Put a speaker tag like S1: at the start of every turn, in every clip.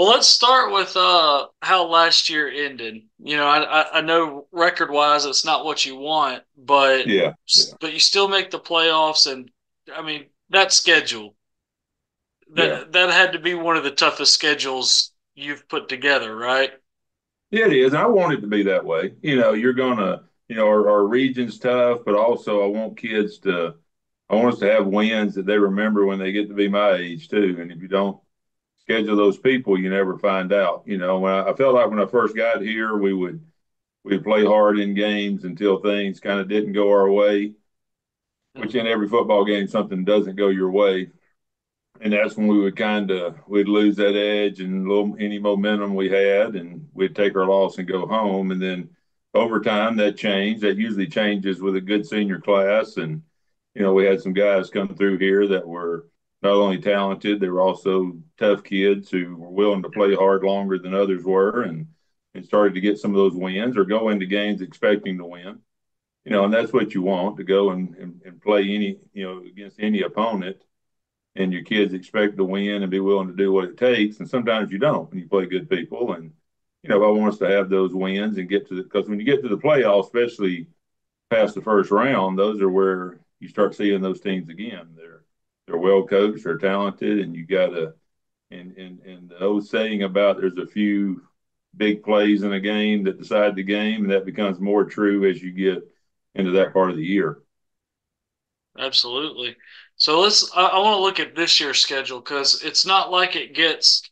S1: Well, let's start with how last year ended. I know record wise it's not what you want, but
S2: Yeah, yeah,
S1: you still make the playoffs, and I mean that schedule
S2: yeah.
S1: that had to be one of the toughest schedules you've put together, right?
S2: Yeah, it is. And I want it to be that way. You're gonna, our region's tough, but also I want us to have wins that they remember when they get to be my age too. And if you don't schedule those people, you never find out. I felt like when I first got here, we'd play hard in games until things kind of didn't go our way, which in every football game, something doesn't go your way. And that's when we would we'd lose that edge and little any momentum we had, and we'd take our loss and go home. And then over time, that changed. That usually changes with a good senior class, and we had some guys come through here that were not only talented, they were also tough kids who were willing to play hard longer than others were, and started to get some of those wins or go into games expecting to win. And that's what you want to go and play against any opponent, and your kids expect to win and be willing to do what it takes. And sometimes you don't when you play good people. And I want us to have those wins and get to because when you get to the playoffs, especially past the first round, those are where you start seeing those teams again. They're well coached, they're talented, and you got to and the old saying about there's a few big plays in a game that decide the game, and that becomes more true as you get into that part of the year.
S1: Absolutely. So I want to look at this year's schedule because it's not like it gets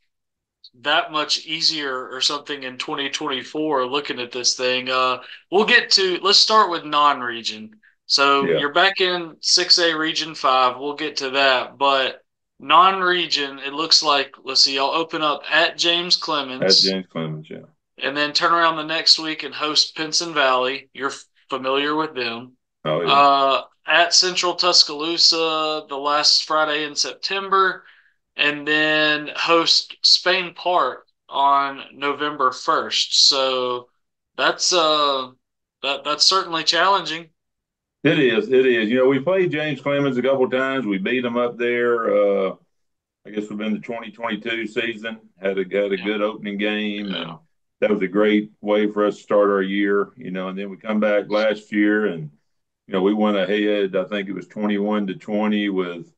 S1: that much easier or something in 2024 looking at this thing. Let's start with non-region. So
S2: Yeah,
S1: you're back in 6A Region 5. We'll get to that. But non-region, it looks like, let's see, I'll open up at James
S2: at
S1: Clemens
S2: James Clemens. Yeah.
S1: and then turn around the next week and host Pinson Valley. You're familiar with them.
S2: Oh yeah.
S1: At Central Tuscaloosa the last Friday in September, and then host Spain Park on November 1st. So that's that's certainly challenging.
S2: It is. It is. We played James Clemens a couple of times. We beat them up there. I guess we've been the 2022 season. Had a
S1: Yeah,
S2: good opening game,
S1: yeah.
S2: and that was a great way for us to start our year. And then we come back last year, and we went ahead. I think it was 21-20 with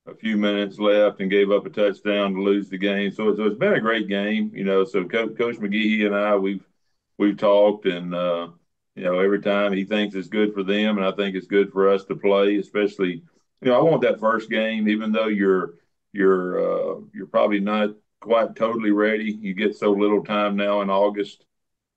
S2: a few minutes left, and gave up a touchdown to lose the game. So it's been a great game. So Coach McGehee and I we've talked, and every time he thinks it's good for them, and I think it's good for us to play. Especially, I want that first game, even though you're probably not quite totally ready. You get so little time now in August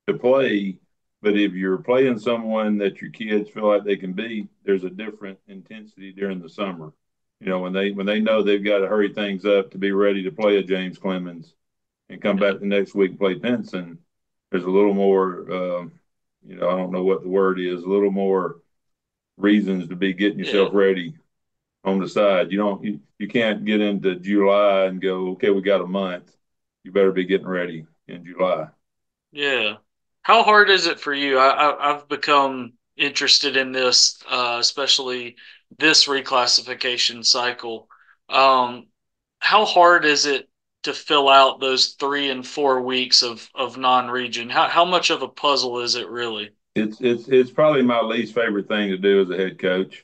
S2: to play. But if you're playing someone that your kids feel like they can beat, there's a different intensity during the summer. When they know they've got to hurry things up to be ready to play a James Clemens and come back the next week and play Pinson, there's a little more, I don't know what the word is, a little more reasons to be getting
S1: Yeah.
S2: yourself ready on the side. You can't get into July and go, okay, we got a month. You better be getting ready in July.
S1: Yeah. How hard is it for you? I've become interested in this, especially this reclassification cycle. Um, how hard is it to fill out those 3 and 4 weeks of non-region? How much of a puzzle is it really?
S2: It's probably my least favorite thing to do as a head coach.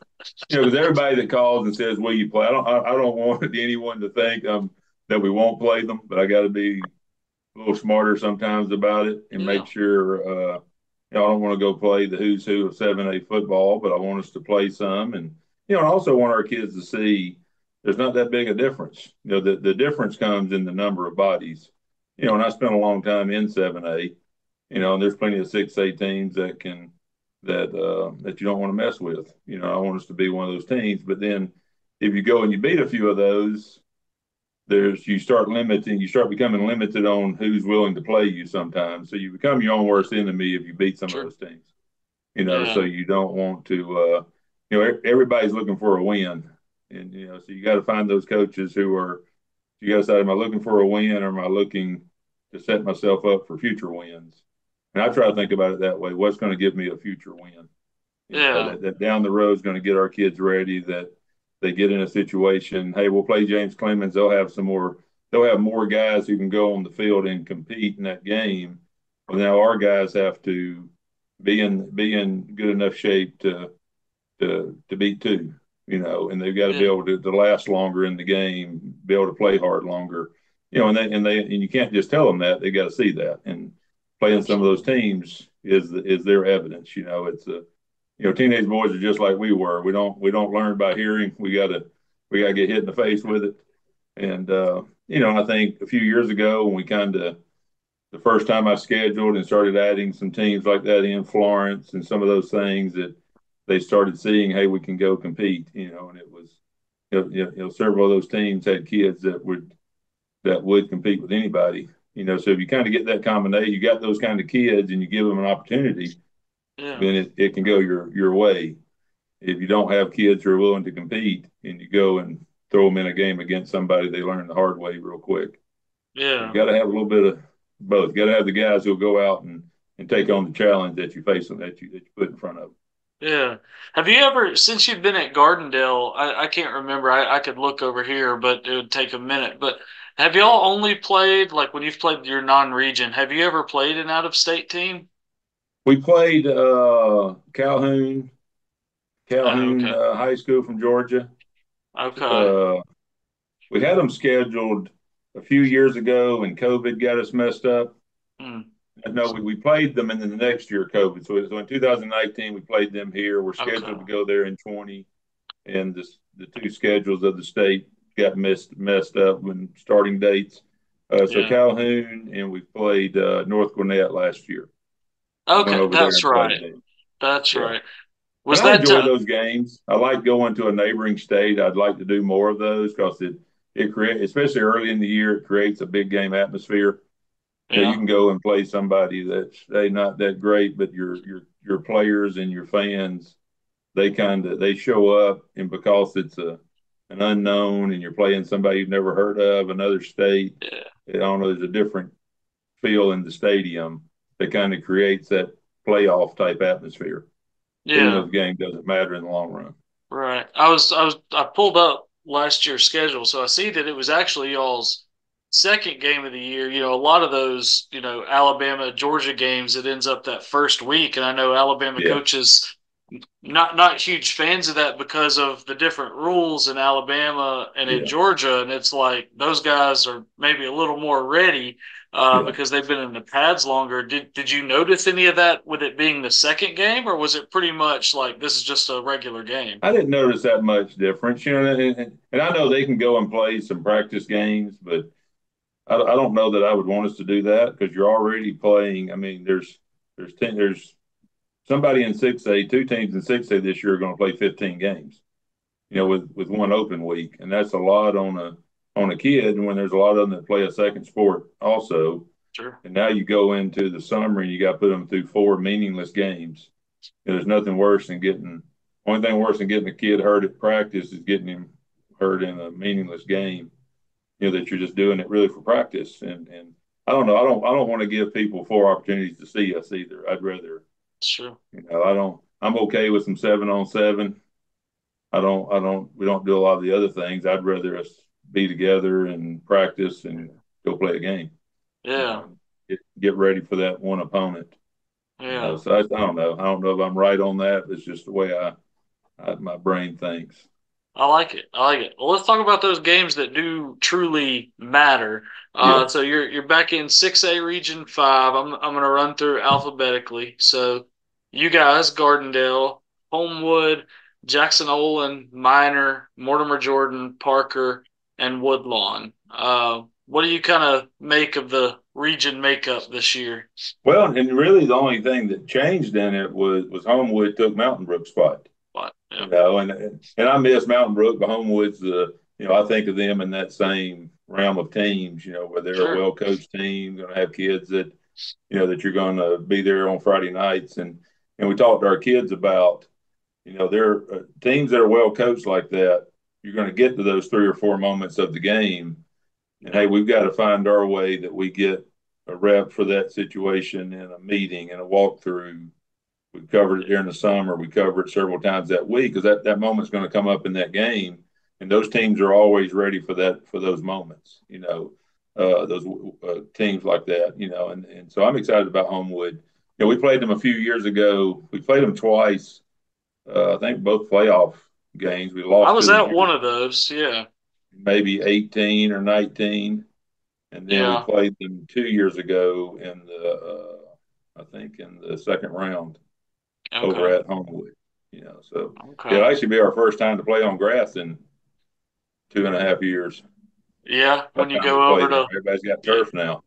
S2: Because everybody that calls and says, "Will you play?" I don't want anyone to think that we won't play them, but I got to be a little smarter sometimes about it and make
S1: Yeah,
S2: sure. I don't want to go play the who's who of 7A football, but I want us to play some, and I also want our kids to see there's not that big a difference. The difference comes in the number of bodies. And I spent a long time in 7A. And there's plenty of 6A teams that you don't want to mess with. I want us to be one of those teams, but then if you go and you beat a few of those, you start becoming limited on who's willing to play you sometimes. So you become your own worst enemy if you beat some of
S1: sure.
S2: those teams. So
S1: Yeah,
S2: you don't want to. Everybody's looking for a win, and so you got to find those coaches who are. You got to decide: am I looking for a win, or am I looking to set myself up for future wins? And I try to think about it that way. What's going to give me a future win?
S1: yeah,
S2: That down the road is going to get our kids ready. That they get in a situation. Hey, we'll play James Clemens. They'll have some more they'll have more guys who can go on the field and compete in that game. Well, now our guys have to be in good enough shape to beat two, and they've got to be
S1: Yeah.
S2: able to last longer in the game, be able to play hard longer, and you can't just tell them that. They got to see that, and playing some of those
S1: Absolutely.
S2: teams is their evidence. It's a teenage boys are just like we were. We don't learn by hearing. We gotta get hit in the face with it. And I think a few years ago when we kind of the first time I scheduled and started adding some teams like that in Florence and some of those things that they started seeing, hey, we can go compete, and it was, several of those teams had kids that would compete with anybody, so if you kind of get that combination, you got those kind of kids and you give them an opportunity,
S1: Yeah.
S2: then it can go your way. If you don't have kids who are willing to compete and you go and throw them in a game against somebody, they learn the hard way real quick. So you
S1: Yeah.
S2: got to have a little bit of both. You got to have the guys who'll go out and take on the challenge that you face them that you put in front of them.
S1: Yeah. Have you ever, since you've been at Gardendale, I can't remember, I could look over here, but it would take a minute. But have y'all only played, like when you've played your non-region, have you ever played an out-of-state team?
S2: We played Calhoun
S1: Okay.
S2: High School from Georgia.
S1: Okay.
S2: Uh, we had them scheduled a few years ago, and COVID got us messed up.
S1: Hmm.
S2: No, we played them, and then the next year COVID. So in 2019 we played them here. We're
S1: Okay.
S2: scheduled to go there in 20, and the two schedules of the state got messed up when starting dates. So
S1: Yeah.
S2: Calhoun, and we played North Gwinnett last year. We went
S1: Okay.
S2: over there
S1: That's
S2: and played
S1: right.
S2: them.
S1: That's
S2: Yeah,
S1: right.
S2: and
S1: Was
S2: I
S1: that,
S2: enjoy those games. I like going to a neighboring state. I'd like to do more of those because it creates, especially early in the year, it creates a big game atmosphere. You
S1: yeah.
S2: can go and play somebody that's they not that great, but your players and your fans, they show up, and because it's an unknown and you're playing somebody you've never heard of, another state,
S1: Yeah.
S2: I don't know, there's a different feel in the stadium that kind of creates that playoff type atmosphere. Even though
S1: Yeah.
S2: the game doesn't matter in the long run.
S1: Right. I pulled up last year's schedule, so I see that it was actually y'all's second game of the year. A lot of those, Alabama, Georgia games, it ends up that first week, and I know Alabama
S2: Yeah,
S1: coaches not huge fans of that because of the different rules in Alabama and in
S2: yeah,
S1: Georgia, and it's like those guys are maybe a little more ready
S2: yeah.
S1: because they've been in the pads longer. Did you notice any of that with it being the second game, or was it pretty much like this is just a regular game?
S2: I didn't notice that much difference, and I know they can go and play some practice games, but I don't know that I would want us to do that because you're already playing. I mean, there's somebody in 6A, two teams in 6A this year are going to play 15 games, with one open week, and that's a lot on a kid. And when there's a lot of them that play a second sport also,
S1: Sure.
S2: and now you go into the summer and you got to put them through four meaningless games. There's nothing worse than getting. Only thing worse than getting a kid hurt at practice is getting him hurt in a meaningless game. That you're just doing it really for practice. And I don't know. I don't want to give people four opportunities to see us either. I'd rather,
S1: Sure.
S2: I don't. I'm okay with some 7-on-7. We don't do a lot of the other things. I'd rather us be together and practice and go play a game.
S1: Yeah.
S2: And get ready for that one opponent.
S1: Yeah.
S2: So I don't know. I don't know if I'm right on that. It's just the way my brain thinks.
S1: I like it. I like it. Well, let's talk about those games that do truly matter.
S2: Yeah.
S1: So you're back in 6A Region 5. I'm gonna run through alphabetically. So you guys, Gardendale, Homewood, Jackson Olin, Minor, Mortimer Jordan, Parker, and Woodlawn. What do you kind of make of the region makeup this year?
S2: Well, and really the only thing that changed in it was Homewood took Mountain Brook's spot.
S1: What? Yeah.
S2: And I miss Mountain Brook, but Homewood's I think of them in that same realm of teams, where they're a
S1: Sure.
S2: well coached team, going to have kids that you're going to be there on Friday nights, and we talked to our kids about, they're teams that are well coached like that. You're going to get to those 3 or 4 moments of the game, and hey,
S1: Yeah.
S2: we've got to find our way that we get a rep for that situation in a meeting and a walkthrough. We covered it
S1: Yeah.
S2: during the summer. We covered it several times that week because that moment's going to come up in that game, and those teams are always ready for those moments. those teams like that, and so I'm excited about Homewood. We played them a few years ago. We played them twice. I think both playoff games. We
S1: I
S2: lost
S1: was
S2: to them
S1: at
S2: here,
S1: one of those. Yeah.
S2: maybe 18 or 19, and then we
S1: Yeah.
S2: played them 2 years ago in I think in the second round over
S1: Okay.
S2: at Homewood. So it'll
S1: Okay.
S2: actually be our first time to play on grass in 2.5 years.
S1: Yeah.
S2: By
S1: When
S2: the
S1: you
S2: time we
S1: go
S2: play
S1: over
S2: them,
S1: to,
S2: everybody's got
S1: yeah.
S2: turf now.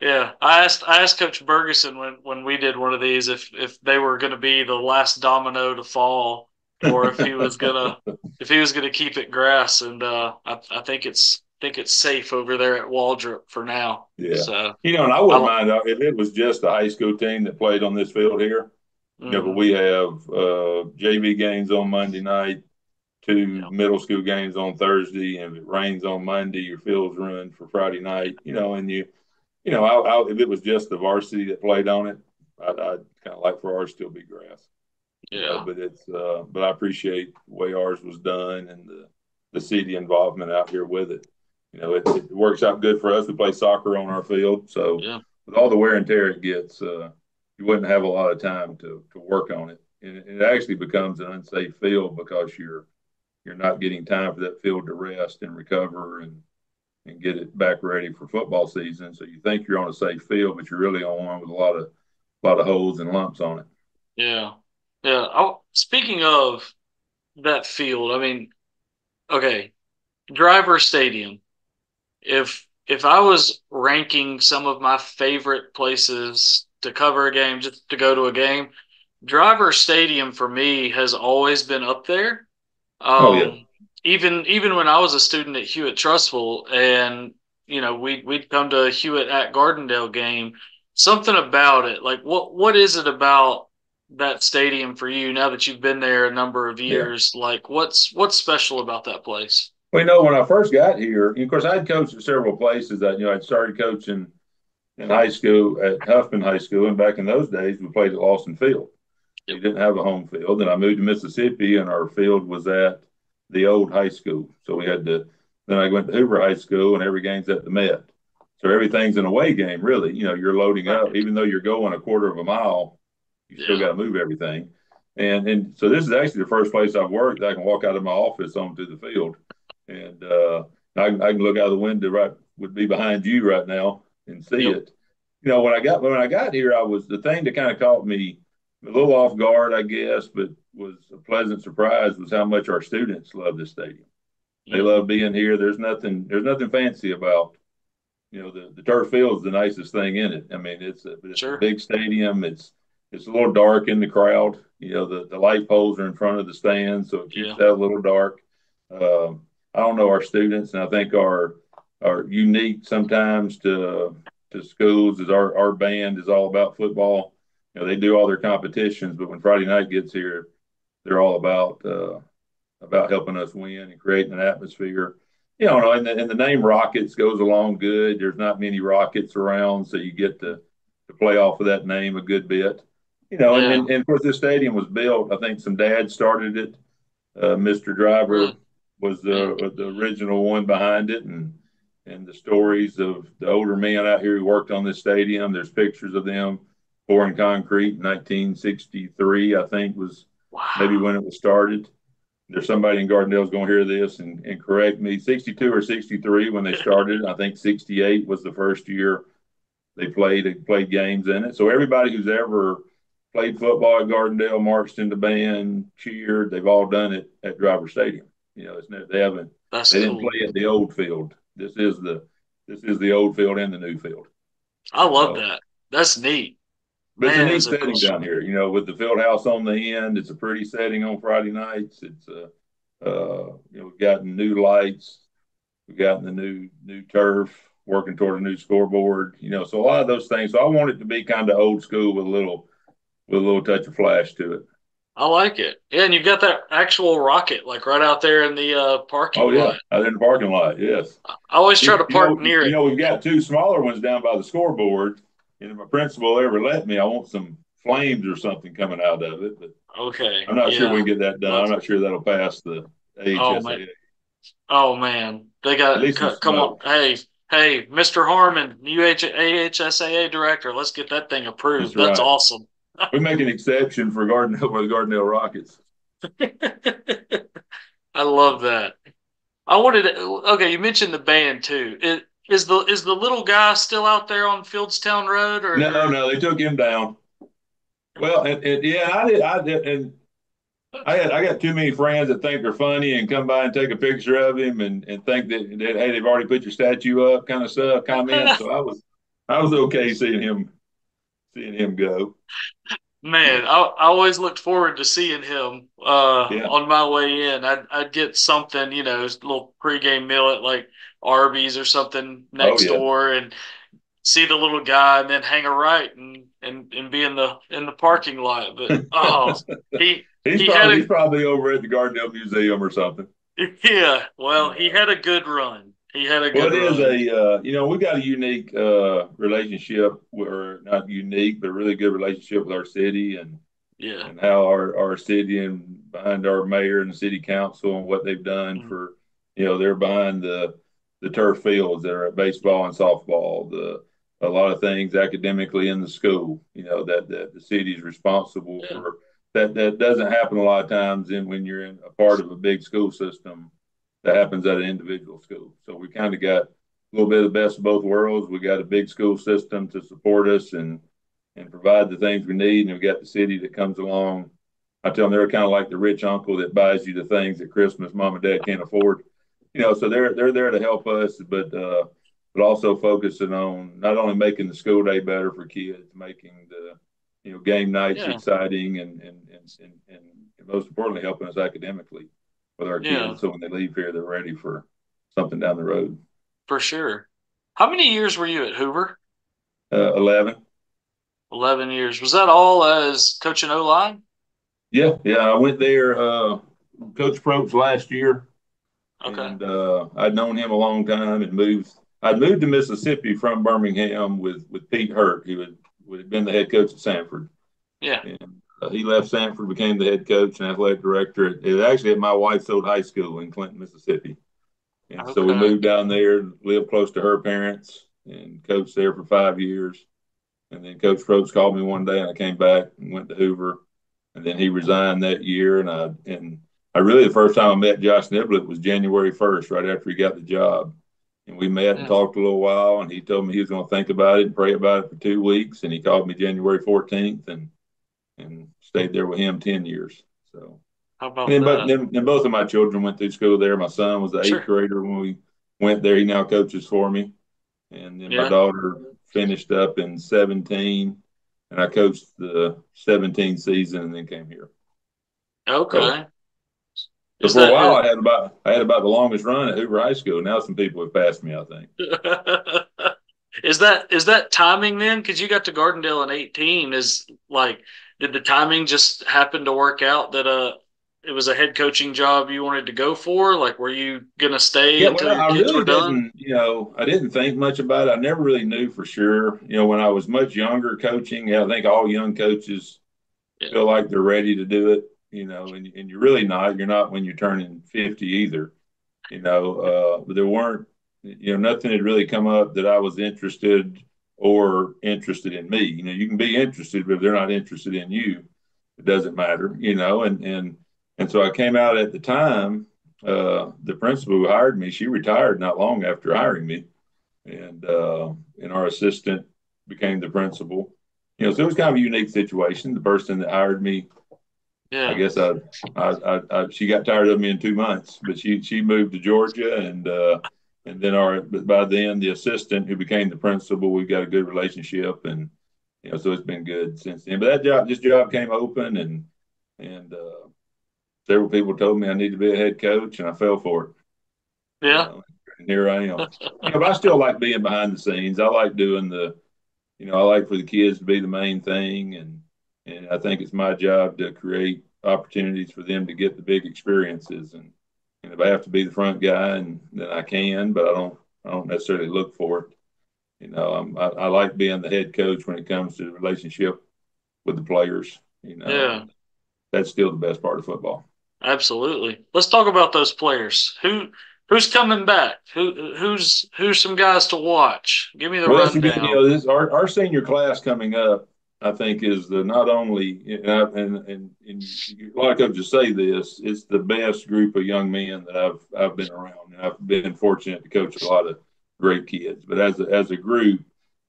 S1: Yeah, I asked Coach Bergeson when we did one of these if they were going to be the last domino to fall, or if he was gonna keep it grass, and I think it's safe over there at Waldrop for now.
S2: Yeah.
S1: So
S2: And I
S1: I
S2: wouldn't mind if it was just a high school team that played on this field here. But
S1: mm-hmm,
S2: we have JV games on Monday night, two
S1: yeah,
S2: middle school games on Thursday, and if it rains on Monday, your field's run for Friday night. And if it was just the varsity that played on it, I'd kind of like for ours to still be grass.
S1: yeah,
S2: But I appreciate the way ours was done and the city involvement out here with it. It works out good for us. We play soccer on our field, so
S1: yeah,
S2: with all the wear and tear it gets, you wouldn't have a lot of time to work on it, and it actually becomes an unsafe field because you're not getting time for that field to rest and recover and get it back ready for football season. So you think you're on a safe field, but you're really on one with a lot of holes and lumps on it.
S1: yeah, yeah. Speaking of that field, I mean, okay, Driver Stadium. If I was ranking some of my favorite places to cover a game, just to go to a game, Driver Stadium for me has always been up there.
S2: Oh yeah.
S1: Um, even when I was a student at Hewitt Trustful, and we'd come to a Hewitt at Gardendale game. Something about it, like what is it about that stadium for you now that you've been there a number of
S2: Yeah.
S1: years? Like what's special about that place?
S2: Well, when I first got here, of course, I'd coached at several places. I'd started coaching in high school at Huffman High School, and back in those days, we played at Lawson Field.
S1: Yep.
S2: You didn't have a home field, and I moved to Mississippi, and our field was at the old high school. So we had to. Then I went to Hoover High School, and every game's at the Met. So everything's an away game, really. You're loading up,
S1: Right.
S2: even though you're going a quarter of a mile, you still got
S1: Yeah.
S2: to move everything. And so this is actually the first place I've worked that I can walk out of my office onto the field, and I can look out of the window right would be behind you right now and see
S1: Yep.
S2: it. When I got here, I was the thing that kind of caught me a little off guard, I guess, but was a pleasant surprise was how much our students love this stadium. They
S1: Hmm.
S2: love being here. There's nothing fancy about the turf field is the nicest thing in it. I mean, it's a
S1: Sure.
S2: big stadium. It's a little dark in the crowd. The light poles are in front of the stands, so it keeps
S1: Yeah.
S2: that a little dark. I don't know our students, and I think our unique sometimes to schools is our band is all about football. They do all their competitions, but when Friday night gets here, they're all about helping us win and creating an atmosphere. And the name Rockets goes along good. There's not many Rockets around, so you get to play off of that name a good bit. And,
S1: Yeah.
S2: and, and of course, this stadium was built. I think some dads started it. Mr. Driver
S1: Really.
S2: was
S1: Yeah.
S2: the original one behind it, and the stories of the older men out here who worked on this stadium. There's pictures of them pouring concrete in 1963, I think was maybe
S1: Wow.
S2: when it was started. There's somebody in Gardendale is going to hear this and correct me. 62 or 63 when they started. I think 68 was the first year they played games in it. So everybody who's ever played football at Gardendale, marched in the band, cheered, they've all done it at Driver Stadium. They haven't
S1: That's
S2: they didn't play
S1: cool.
S2: at the old field. This is the old field and the new field.
S1: I love
S2: So
S1: that. That's neat.
S2: but it's a
S1: Man,
S2: neat
S1: it's a cool
S2: setting down
S1: story.
S2: here, with the field house on the end. It's a pretty setting on Friday nights. We've gotten new lights, we've gotten the new turf, working toward a new scoreboard. So a lot of those things. So I want it to be kind of old school with a little touch of flash to it.
S1: I like it. Yeah, and you've got that actual rocket like right out there in the
S2: Oh
S1: parking
S2: yeah,
S1: lot.
S2: out in the parking lot. Yes.
S1: I always try
S2: You,
S1: to
S2: you
S1: park
S2: know,
S1: near it.
S2: we've got two smaller ones down by the scoreboard, and if my principal ever let me, I want some flames or something coming out of it. But
S1: Okay.
S2: I'm not sure we
S1: Yeah.
S2: can get that done. I'm
S1: Let's.
S2: not sure that'll pass the
S1: Oh man.
S2: AHSAA.
S1: Oh man. They
S2: At
S1: got
S2: least some
S1: come on.
S2: smoke.
S1: Hey, Hey, Mr. Harmon, new AHSAA director, let's get that thing
S2: That's
S1: approved. That's
S2: right.
S1: awesome.
S2: We make an exception for Gardendale for the Gardendale Rockets.
S1: I love that. I wanted to, okay, you mentioned the band too. Is the little guy still out there on Fieldstown Road
S2: No,
S1: or
S2: no, they took him down. Well, and yeah, I did, and I got too many friends that think they're funny and come by and take a picture of him and think that hey, they've already put your statue up, kind of stuff, comments. So I was okay seeing him go.
S1: Man, I always looked forward to seeing him
S2: Yeah.
S1: on my way in. I'd get something, you know, a little pregame meal at like Arby's or something
S2: Oh
S1: next
S2: yeah.
S1: door and see the little guy and then hang a right and be in the parking lot. But oh,
S2: he's
S1: he had
S2: probably
S1: a
S2: he's probably over at the Gardendale Museum or something.
S1: yeah, well, he
S2: Yeah.
S1: had a good run. He had a
S2: Well,
S1: good
S2: it is
S1: run.
S2: we've got a unique relationship, or not unique, but really good relationship with our city
S1: Yeah.
S2: and how our city and behind our mayor and the city council and what they've done
S1: Mm,
S2: for, they're behind the turf fields that are at baseball and softball, a lot of things academically in the school, that the city is responsible
S1: yeah.
S2: for. That doesn't happen a lot of times when you're in a part of a big school system that happens at an individual school. So we kind of got a little bit of the best of both worlds. We got a big school system to support us and provide the things we need, and we got the city that comes along. I tell them they're kind of like the rich uncle that buys you the things that Christmas mom and dad can't afford. So they're there to help us, but also focusing on not only making the school day better for kids, making the game nights
S1: Yeah.
S2: exciting, and most importantly helping us academically with our
S1: Yeah,
S2: kids. So when they leave here, they're ready for something down the road.
S1: for sure. How many years were you at Hoover?
S2: 11.
S1: 11 years. Was that all as coaching O line?
S2: Yeah, yeah. I went there, Coach Probst last year,
S1: Okay.
S2: and I'd known him a long time and moved. I'd moved to Mississippi from Birmingham with Pete Hurt, who had been the head coach at Sanford,
S1: Yeah.
S2: and he left Sanford, became the head coach and athletic director. It was actually at my wife's old high school in Clinton, Mississippi, and so we
S1: Okay.
S2: moved down there, lived close to her parents, and coached there for 5 years. And then Coach Probst called me one day, and I came back and went to Hoover. And then he resigned that year, and I really the first time I met Josh Niblett was January 1st, right after he got the job. And we met and
S1: Yeah.
S2: talked a little while, and he told me he was going to think about it and pray about it for 2 weeks. And he called me January 14th, and stayed there with him 10 years. So,
S1: How
S2: and
S1: about
S2: then, but
S1: that?
S2: then both of my children went through school there. My son was the eighth
S1: Sure.
S2: grader when we went there. He now coaches for me. And then my
S1: Yeah.
S2: daughter finished up in 17, and I coached the 17 season and then came here. So,
S1: Okay.
S2: so
S1: Is
S2: for a
S1: that
S2: while,
S1: is,
S2: I had about the longest run at Hoover High School. Now some people have passed me, I think.
S1: is that timing then? Because you got to Gardendale in 18. Is like, did the timing just happen to work out that it was a head coaching job you wanted to go for? Like, were you gonna stay
S2: Yeah,
S1: until
S2: well,
S1: your
S2: I
S1: kids
S2: really
S1: were done?
S2: didn't, I didn't think much about it. I never really knew for sure. When I was much younger coaching, I think all young coaches
S1: Yeah.
S2: feel like they're ready to do it, and you're really not. You're not when you're turning 50 either. But there weren't, nothing had really come up that I was interested in me. You can be interested, but if they're not interested in you, it doesn't matter, and so I came out at the time. The principal who hired me, she retired not long after hiring me, and our assistant became the principal. So it was kind of a unique situation. The person that hired me, I
S1: Yeah.
S2: guess she got tired of me in 2 months, but she moved to Georgia, and then but by then the assistant who became the principal, we've got a good relationship, and so it's been good since then. But this job came open, and several people told me I need to be a head coach, and I fell for it.
S1: Yeah.
S2: And here I am. But I still like being behind the scenes. I like doing I like for the kids to be the main thing, and I think it's my job to create opportunities for them to get the big experiences. And if I have to be the front guy, and then I can, but I don't necessarily look for it. I like being the head coach when it comes to the relationship with the players.
S1: Yeah.
S2: And that's still the best part of football.
S1: Absolutely. Let's talk about those players. Who's coming back? Who's some guys to watch? Give me the
S2: Well, that's a good,
S1: rundown.
S2: this our senior class coming up, I think, is the not only and a lot of coaches say this, it's the best group of young men that I've been around, and I've been fortunate to coach a lot of great kids. But as a group,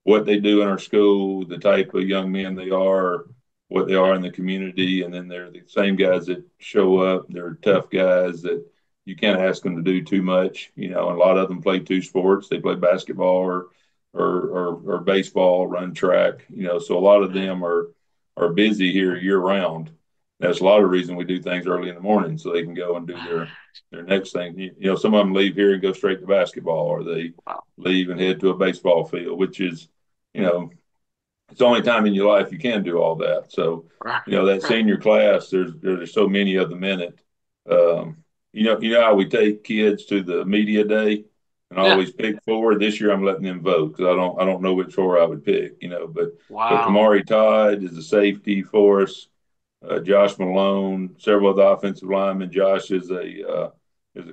S2: what they do in our school, the type of young men they are, what they are in the community, and then they're the same guys that show up. They're tough guys that you can't ask them to do too much, and a lot of them play two sports. They play basketball or baseball, run track, so a lot of
S1: Yeah.
S2: them are busy here year round. That's a lot of reason we do things early in the morning so they can go and do their next thing. Some of them leave here and go straight to basketball, or they
S1: Wow.
S2: leave and head to a baseball field, which is, you know, it's the only time in your life you can do all that. So,
S1: Right.
S2: that
S1: Right.
S2: senior class, there's so many of them in it. Um, you know how we take kids to the media day and
S1: Yeah.
S2: always pick four. This year I'm letting them vote because I don't know which four I would pick. But
S1: Wow.
S2: Kamari Todd is a safety for us. Josh Malone, several of the offensive linemen. Josh is a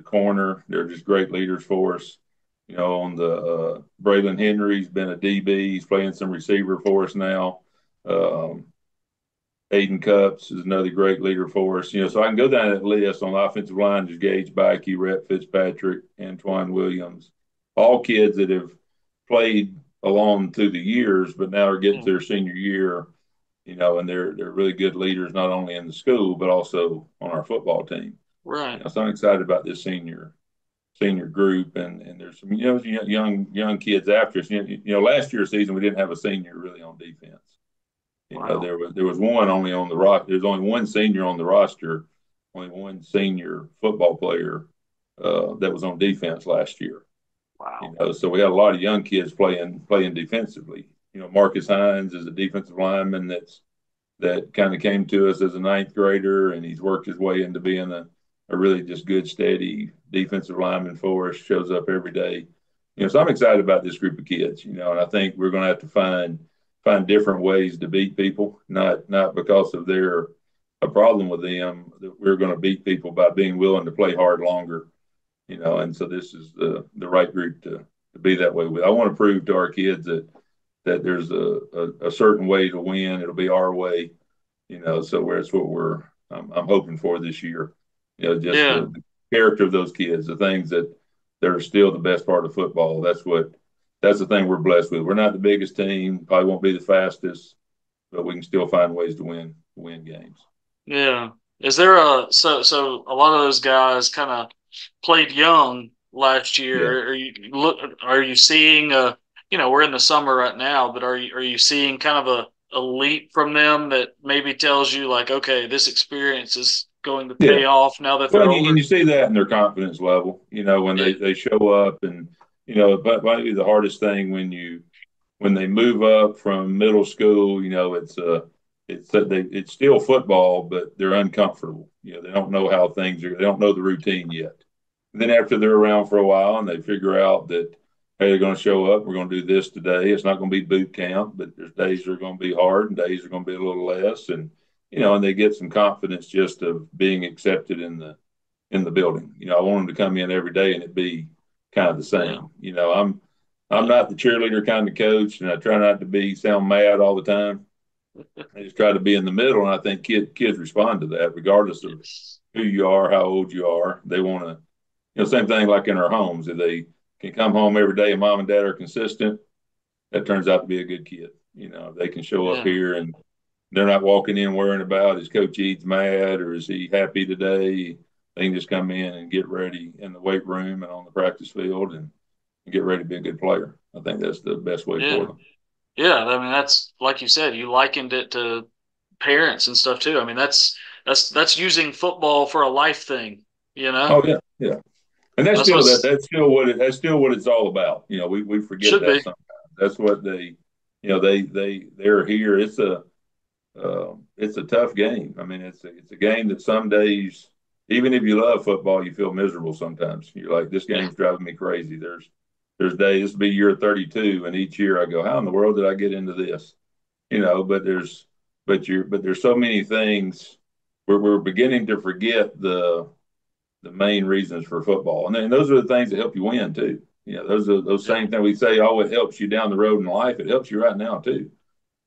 S2: corner. They're just great leaders for us. On the Braylon Henry's been a DB. He's playing some receiver for us now. Um, Aiden Cups is another great leader for us. So I can go down that list on the offensive line. There's Gage Bikey, Rhett Fitzpatrick, Antoine Williams, all kids that have played along through the years, but now are getting
S1: Yeah.
S2: to their senior year. And they're really good leaders not only in the school but also on our football team.
S1: Right.
S2: So I'm excited about this senior group, and there's some young kids after us. Last year's season we didn't have a senior really on defense.
S1: Wow.
S2: There was one only on the roster. There's only one senior on the roster, only one senior football player that was on defense last year.
S1: Wow.
S2: So we had a lot of young kids playing defensively. Marcus Hines is a defensive lineman that kind of came to us as a ninth grader, and he's worked his way into being a really just good, steady defensive lineman for us. Shows up every day. So I'm excited about this group of kids. And I think we're going to have to find different ways to beat people, not because of their a problem with them. That we're going to beat people by being willing to play hard longer. And so this is the right group to be that way with. I want to prove to our kids that there's a certain way to win. It'll be our way, so where it's what I'm hoping for this year. Just
S1: Yeah.
S2: the character of those kids, the things that are still the best part of football. That's the thing we're blessed with. We're not the biggest team, probably won't be the fastest, but we can still find ways to win games.
S1: Yeah. Is there so a lot of those guys kind of played young last
S2: Yeah.
S1: year. Are you seeing we're in the summer right now, but are you seeing kind of a leap from them that maybe tells you like, okay, this experience is going to
S2: Yeah.
S1: pay off now that
S2: Well,
S1: they're
S2: and you
S1: older?
S2: see that in their confidence level, when
S1: Yeah.
S2: they show up, and but maybe the hardest thing when they move up from middle school, it's still football, but they're uncomfortable. They don't know how things are. They don't know the routine yet. And then after they're around for a while and they figure out that, hey, they're going to show up. We're going to do this today. It's not going to be boot camp, but there's days that are going to be hard and days are going to be a little less. And they get some confidence just of being accepted in the building. I want them to come in every day and it be kind of the
S1: Yeah.
S2: same. I'm
S1: Yeah.
S2: not the cheerleader kind of coach, and I try not to sound mad all the time. I just try to be in the middle, and I think kids respond to that, regardless of
S1: Yes.
S2: who you are, how old you are. They want to, same thing like in our homes. If they can come home every day and mom and dad are consistent, that turns out to be a good kid. If they can show up
S1: Yeah.
S2: here and they're not walking in worrying about is Coach Eads mad or is he happy today. They can just come in and get ready in the weight room and on the practice field and get ready to be a good player. I think that's the best way for
S1: Yeah.
S2: them.
S1: Yeah. I mean, that's like you said, you likened it to parents and stuff too. I mean, that's using football for a life thing, you know?
S2: Oh yeah, yeah. And that's
S1: That's
S2: still that
S1: what's
S2: that's still what it's all about. We forget
S1: should
S2: that
S1: be.
S2: sometimes. That's what they're here. It's a tough game. I mean, it's a game that some days, even if you love football, you feel miserable sometimes. You're like, this
S1: Yeah.
S2: game's driving me crazy. There's days. This will be year 32, and each year I go, how in the world did I get into this? But there's so many things. We're beginning to forget the main reasons for football. And then those are the things that help you win too. Those are those
S1: Yeah.
S2: same things we say, oh, it helps you down the road in life. It helps you right now too.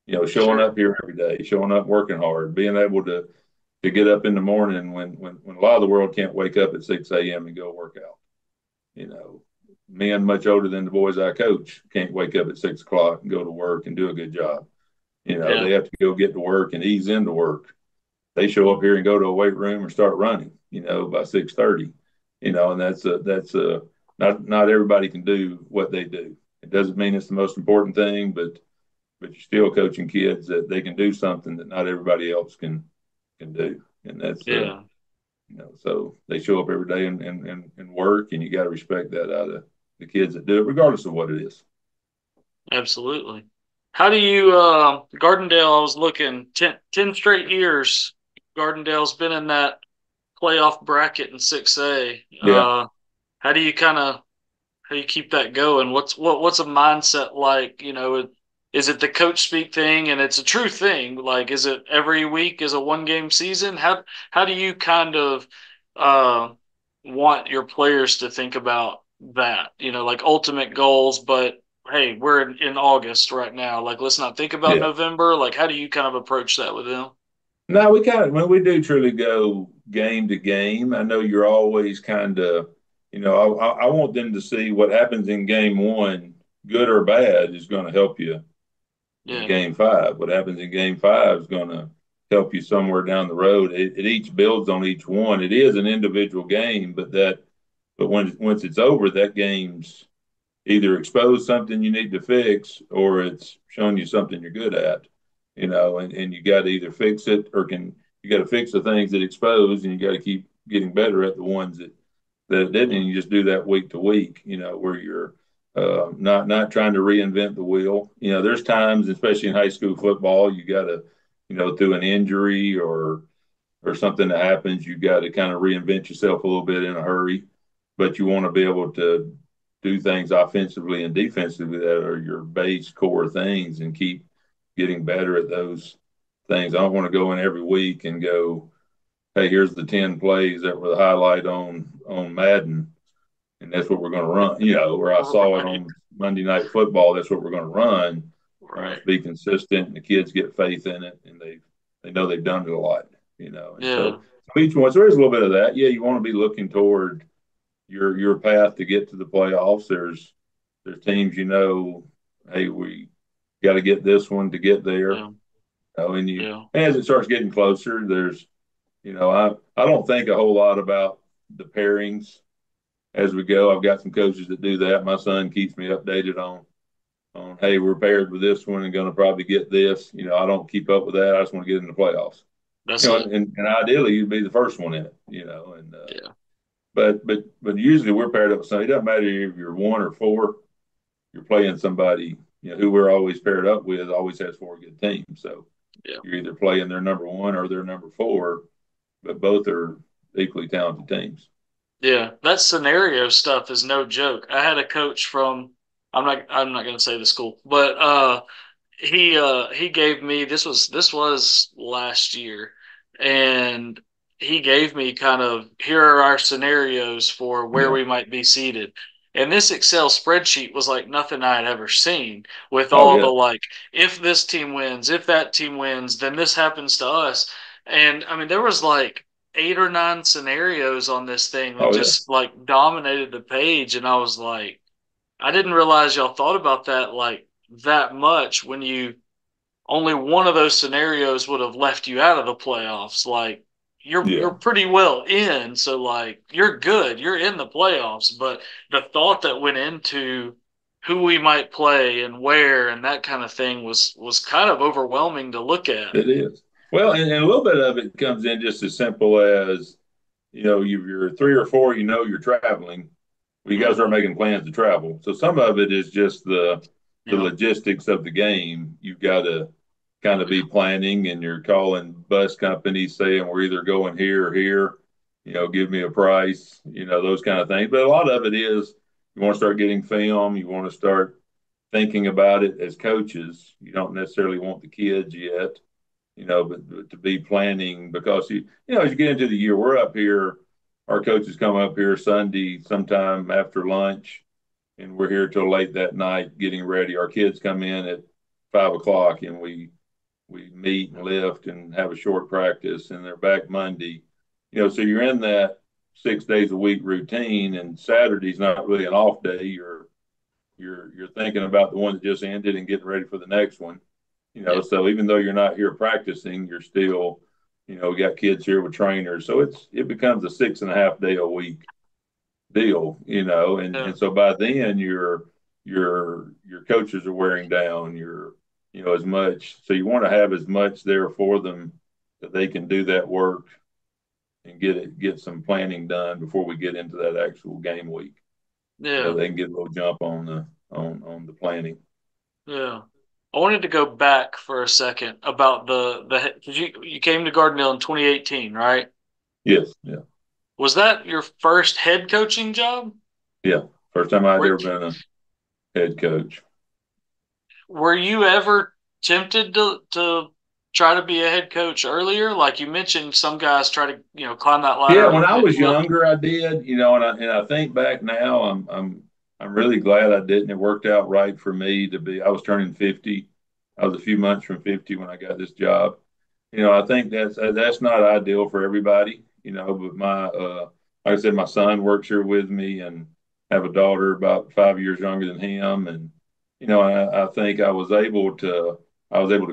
S2: Showing up
S1: Sure.
S2: here every day, showing up, working hard, being able to get up in the morning when a lot of the world can't wake up at 6 a.m. and go work out. You know, Men much older than the boys I coach can't wake up at 6 o'clock and go to work and do a good job.
S1: Yeah.
S2: They have to go get to work and ease into work. They show up
S1: Mm.
S2: here and go to a weight room and start running, by 6:30. And that's not everybody can do what they do. It doesn't mean it's the most important thing, but you're still coaching kids that they can do something that not everybody else can do. And
S1: Yeah.
S2: so they show up every day and work, and you got to respect that out of the kids that do it, regardless of what it is.
S1: Absolutely. How do you, Gardendale, I was looking, 10 straight years, Gardendale's been in that playoff bracket in 6A.
S2: Yeah,
S1: How do you kind of how you keep that going? What's a mindset like? Is it the coach speak thing, and it's a true thing? Like, is it every week is a 1 game season? How do you kind of uh, want your players to think about that? Like ultimate goals, but hey, we're in August right now. Like, let's not think about
S2: yeah.
S1: November. Like, how do you kind of approach that with them?
S2: No, we kind of when we do truly go game to game. I know you're always kind of, I want them to see what happens in game one, good or bad, is going to help you in
S1: Yeah.
S2: game five. What happens in game five is going to help you somewhere down the road. It each builds on each one. It is an individual game, but once it's over, that game's either exposed something you need to fix or it's shown you something you're good at, and you got to either fix it or you got to fix the things that expose, and you got to keep getting better at the ones that it didn't, and you just do that week to week, where you're not trying to reinvent the wheel. There's times, especially in high school football, you got to, through an injury or something that happens, you got to kind of reinvent yourself a little bit in a hurry. But you want to be able to do things offensively and defensively that are your base core things and keep getting better at those things. I don't want to go in every week and go, hey, here's the 10 plays that were the highlight on Madden, and that's what we're going to run. Where I saw it
S1: Right.
S2: on Monday Night Football, that's what we're going to run. I want it
S1: Right.
S2: to be consistent, and the kids get faith in it, and they know they've done it a lot. And
S1: Yeah.
S2: so each one, so there's a little bit of that. Yeah, you want to be looking toward your path to get to the playoffs. There's teams, hey, we got to get this one to get there.
S1: Yeah.
S2: And
S1: Yeah.
S2: as it starts getting closer, I don't think a whole lot about the pairings as we go. I've got some coaches that do that. My son keeps me updated on hey, we're paired with this one and going to probably get this. I don't keep up with that. I just want to get in the playoffs.
S1: That's it.
S2: And ideally you'd be the first one in it. And
S1: Yeah.
S2: but usually we're paired up with somebody. It doesn't matter if you're one or four. You're playing somebody who we're always paired up with always has four good teams. So
S1: Yeah.
S2: you're either playing their number one or their number four, but both are equally talented teams.
S1: Yeah, that scenario stuff is no joke. I had a coach from I'm not going to say the school, but he gave me this was last year, and he gave me kind of here are our scenarios for where
S2: Yeah.
S1: we might be seated. And this Excel spreadsheet was like nothing I had ever seen with
S2: Oh
S1: all the
S2: yeah.
S1: like if this team wins, if that team wins, then this happens to us. And I mean there was like 8 or 9 scenarios on this thing that
S2: Oh yeah.
S1: just like dominated the page, and I was like I didn't realize y'all thought about that like that much when you only one of those scenarios would have left you out of the playoffs. Like you're
S2: Yeah.
S1: pretty well in, so like you're good. You're in the playoffs, but the thought that went into who we might play and where and that kind of thing was kind of overwhelming to look at.
S2: It is. Well, and a little bit of it comes in just as simple as, you're three or four, you're traveling. Well, you got to start
S1: Hmm.
S2: making plans to travel. So some of it is just the
S1: Yeah.
S2: logistics of the game. You've got to kind
S1: Oh
S2: of be
S1: yeah.
S2: planning, and you're calling bus companies saying we're either going here or here. Give me a price. Those kind of things. But a lot of it is you want to start getting film. You want to start thinking about it as coaches. You don't necessarily want the kids yet, but to be planning because as you get into the year, we're up here. our coaches come up here Sunday sometime after lunch, and we're here till late that night getting ready. Our kids come in at 5 o'clock, and we meet and lift and have a short practice, and they're back Monday. So you're in that 6 days a week routine, and Saturday's not really an off day. You're thinking about the one that just ended and getting ready for the next one.
S1: Yeah.
S2: So even though you're not here practicing, you're still, got kids here with trainers. So it becomes a 6.5 day a week deal, and
S1: Yeah.
S2: so by then your coaches are wearing down, as much. So you want to have as much there for them that they can do that work and get some planning done before we get into that actual game week.
S1: Yeah.
S2: They can get a little jump on the planning.
S1: Yeah. I wanted to go back for a second about the because you came to Gardendale in 2018, right?
S2: Yes, yeah,
S1: Was that your first head coaching job?
S2: yeah. First time I'd
S1: Were
S2: ever been a head coach.
S1: were you ever tempted to try to be a head coach earlier? Like you mentioned, some guys try to climb that
S2: Yeah,
S1: ladder
S2: when I
S1: and
S2: was
S1: look.
S2: younger, I did, and I think back now, I'm really glad I didn't. It worked out right for me to be. I was turning 50. I was a few months from 50 when I got this job. I think that's not ideal for everybody. But like I said, my son works here with me, and have a daughter about 5 years younger than him, and I think I was able to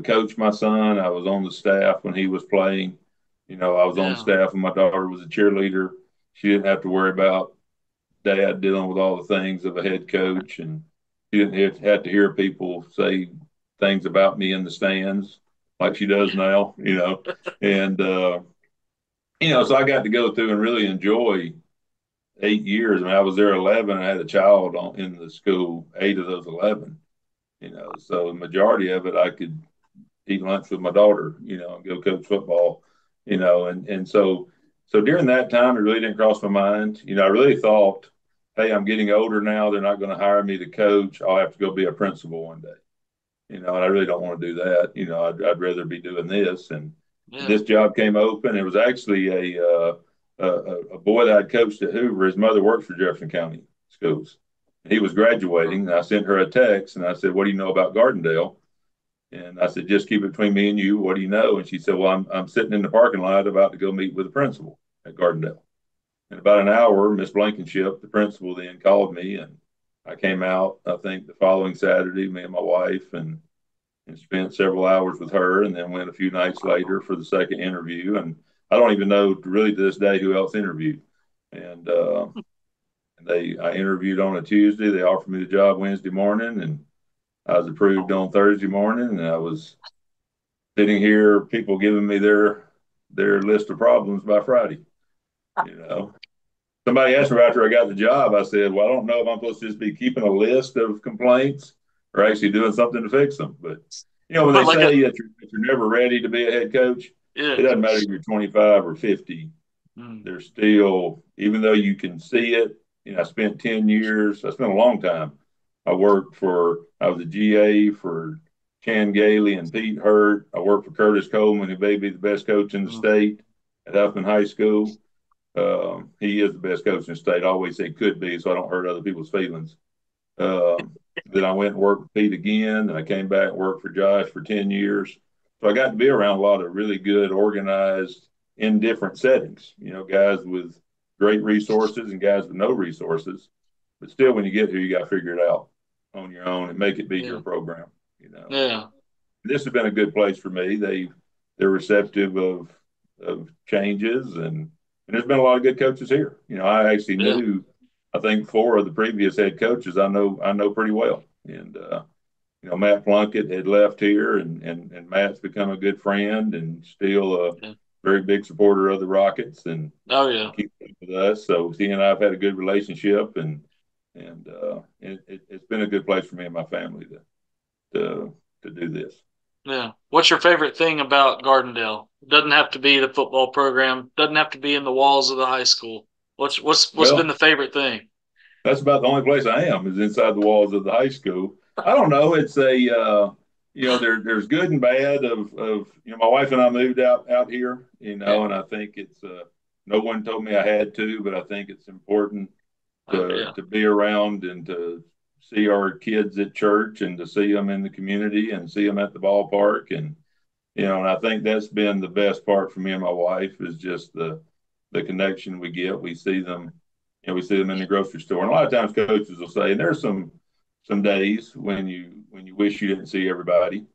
S2: coach my son. I was on the staff when he was playing. I was on the
S1: Yeah.
S2: staff when my daughter was a cheerleader. She didn't have to worry about dad dealing with all the things of a head coach, and she didn't have to hear people say things about me in the stands like she does now. And so I got to go through and really enjoy 8 years. I mean, I was there 11. I had a child in the school, 8 of those 11. So the majority of it I could eat lunch with my daughter, and go coach football, and so during that time, it really didn't cross my mind. I really thought, hey, I'm getting older now. They're not going to hire me to coach. I'll have to go be a principal one day, and I really don't want to do that. I'd rather be doing this. And
S1: Yeah.
S2: this job came open. It was actually a boy that I'd coached at Hoover. His mother works for Jefferson County Schools. He was graduating, and I sent her a text, and I said, "What do you know about Gardendale?" And I said, "Just keep it between me and you. What do you know?" And she said, "Well, I'm sitting in the parking lot about to go meet with the principal at Gardendale." In about an hour, Miss Blankenship, the principal, then called me, and I came out. I think the following Saturday, me and my wife, and spent several hours with her, and then went a few nights later for the second interview. And I don't even know really to this day who else interviewed. And I interviewed on a Tuesday. They offered me the job Wednesday morning, and I was approved on Thursday morning, and I was sitting here, people giving me their list of problems by Friday. You know, Somebody asked me after I got the job. I said, "Well, I don't know if I'm supposed to just be keeping a list of complaints or actually doing something to fix them." But when they
S1: Like a
S2: say that you're never ready to be a head coach, it
S1: yeah.
S2: doesn't matter if you're 25 or 50.
S1: Mm.
S2: There's still, even though you can see it. I spent 10 years. I spent a long time. I was a GA for Chan Gailey and Pete Hurt. I worked for Curtis Coleman, who may be the best coach in the
S1: Mm.
S2: state at Huffman High School. He is the best coach in the state. I always say could be, so I don't hurt other people's feelings. Um, then I went and worked with Pete again, and I came back and worked for Josh for 10 years. So I got to be around a lot of really good, organized, in different settings, guys with great resources and guys with no resources. But still, when you get here, you got to figure it out on your own and make it be your
S1: Yeah.
S2: program, and
S1: Yeah.
S2: this has been a good place for me. They're receptive of changes, and there's been a lot of good coaches here. I actually
S1: Yeah.
S2: knew, I think, four of the previous head coaches I know pretty well, and Matt Plunkett had left here, and Matt's become a good friend and still a
S1: Yeah.
S2: very big supporter of the Rockets,
S1: Oh
S2: and
S1: yeah.
S2: keeps up with us. So he and I have had a good relationship, and it's been a good place for me and my family to do this.
S1: Yeah. What's your favorite thing about Gardendale? Doesn't have to be the football program. Doesn't have to be in the walls of the high school. What's been
S2: Well,
S1: the favorite thing?
S2: that's about the only place I am is inside the walls of the high school. I don't know. It's there's good and bad of my wife and I moved out here,
S1: Yeah.
S2: and I think No one told me I had to, but I think it's important
S1: Oh yeah.
S2: to be around and to see our kids at church and to see them in the community and see them at the ballpark. And and I think that's been the best part for me and my wife is just the connection we get. We see them, we see them in the grocery store. And a lot of times coaches will say, and there's some days when you wish you didn't see everybody,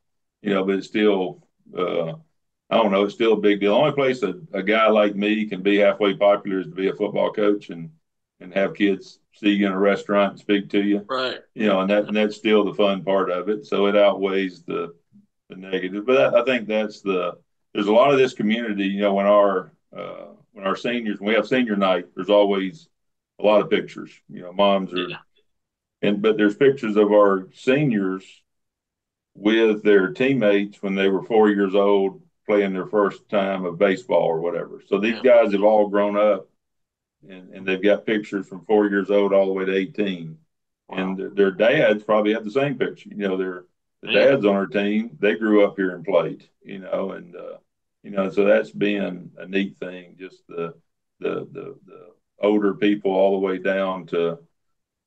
S2: but it's still I don't know, it's still a big deal. The only place a guy like me can be halfway popular is to be a football coach and have kids see you in a restaurant and speak to you.
S1: Right.
S2: And that's still the fun part of it. So it outweighs the negative. But I think there's a lot of this community. When our seniors when we have senior night, there's always a lot of pictures. Moms are
S1: Yeah.
S2: but there's pictures of our seniors with their teammates when they were 4 years old playing their first time of baseball or whatever. So these
S1: Yeah.
S2: guys have all grown up and they've got pictures from 4 years old all the way to 18. And
S1: Wow.
S2: their dads probably have the same picture. The
S1: Yeah.
S2: dads on our team, they grew up here and played, and so that's been a neat thing. Just the older people all the way down to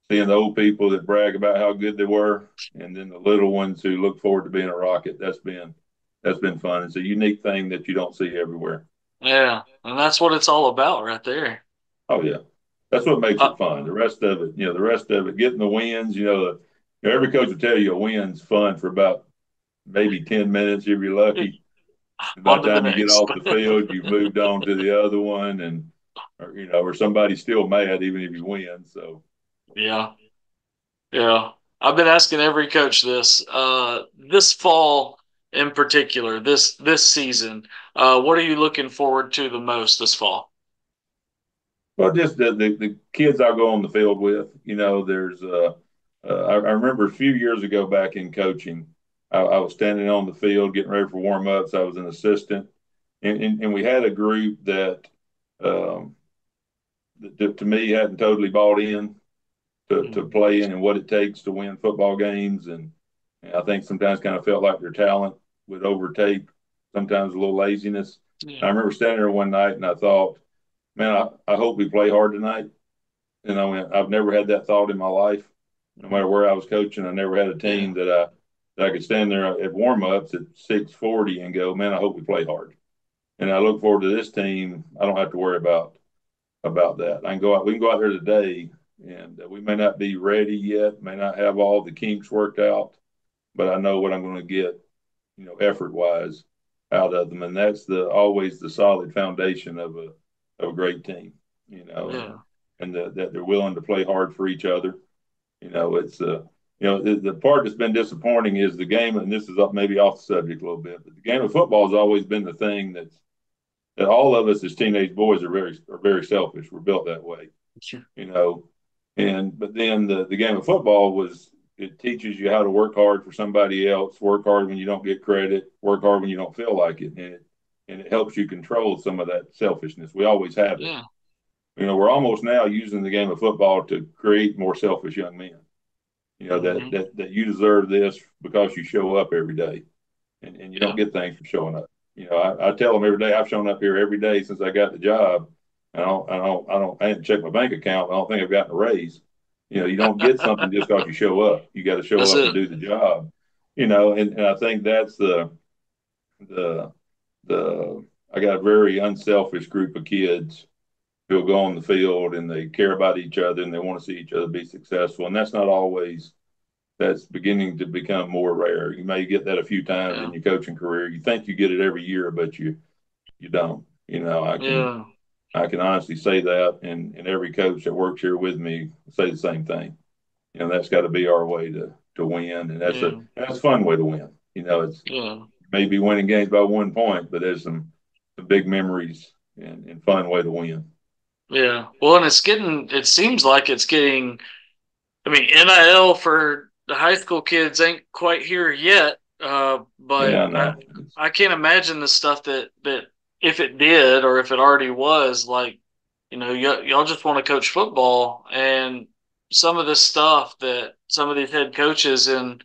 S2: seeing the old people that brag about how good they were, and then the little ones who look forward to being a Rocket. That's been fun. It's a unique thing that you don't see everywhere.
S1: Yeah. And that's what it's all about right there.
S2: Oh yeah, that's what makes
S1: Uh,
S2: it fun. The rest of it, getting the wins. Every coach will tell you a win's fun for about maybe 10 minutes if you're lucky. And by
S1: on
S2: the
S1: to the
S2: time you get
S1: next.
S2: off the field, you've moved on to the other one, and or somebody's still mad even if you win. So
S1: Yeah. Yeah. I've been asking every coach this. This fall in particular, this season, what are you looking forward to the most this fall?
S2: well, just the kids I go on the field with. There's I remember a few years ago back in coaching, I was standing on the field getting ready for warm ups. I was an assistant, and we had a group um, that to me hadn't totally bought in to
S1: Mhm.
S2: playing and what it takes to win football games, and I think sometimes kind of felt like their talent would overtake sometimes a little laziness. I
S1: Yeah.
S2: remember standing there one night and I thought, man, I hope we play hard tonight. And I went, I've never had that thought in my life. No matter
S1: Mhm.
S2: where I was coaching, I never had a
S1: Yeah.
S2: team that I could stand there at warm ups at 6:40 and go, man, I hope we play hard. And I look forward to this team. I don't have to worry about that. I can go out. We can go out there today, and we may not be ready yet, may not have all the kinks worked out, but I know what I'm going to get, effort wise, out of them, and that's the always the solid foundation of a great team,
S1: Yeah.
S2: that they're willing to play hard for each other. It's the part that's been disappointing is the game, and this is up maybe off the subject a little bit, but the game of football has always been the thing that all of us as teenage boys are very selfish. We're built that way, you know. And but then the game of football was it teaches you how to work hard for somebody else, work hard when you don't get credit, work hard when you don't feel like it, and it helps you control some of that selfishness. We always have it.
S1: Yeah.
S2: We're almost now using the game of football to create more selfish young men. That
S1: Hmm.
S2: that that you deserve this because you show up every day, and you don't
S1: Yeah.
S2: get things for showing up. I tell them every day I've shown up here every day since I got the job. I haven't checked my bank account. I don't think I've gotten a raise. You don't get something just because you show up. You got to show
S1: That's
S2: up and
S1: it.
S2: do the job. And I think that's the the I got a very unselfish group of kids who'll go on the field and they care about each other and they want to see each other be successful. And that's beginning to become more rare. You may get that a few times
S1: Yeah.
S2: in your coaching career. You think you get it every year, but you don't.
S1: Yeah.
S2: I can honestly say that, and every coach that works here with me say the same thing. That's got to be our way to win, and
S1: Yeah.
S2: that's a fun way to win. It's
S1: Yeah.
S2: maybe winning games by 1 point, but there's some big memories and fun way to win.
S1: Yeah. Well, and it seems like it's getting, I mean, NIL for the high school kids ain't quite here yet. But
S2: Yeah, I know.
S1: I can't imagine the stuff that if it did or if it already was, like, y'all just want to coach football, and some of this stuff that some of these head coaches in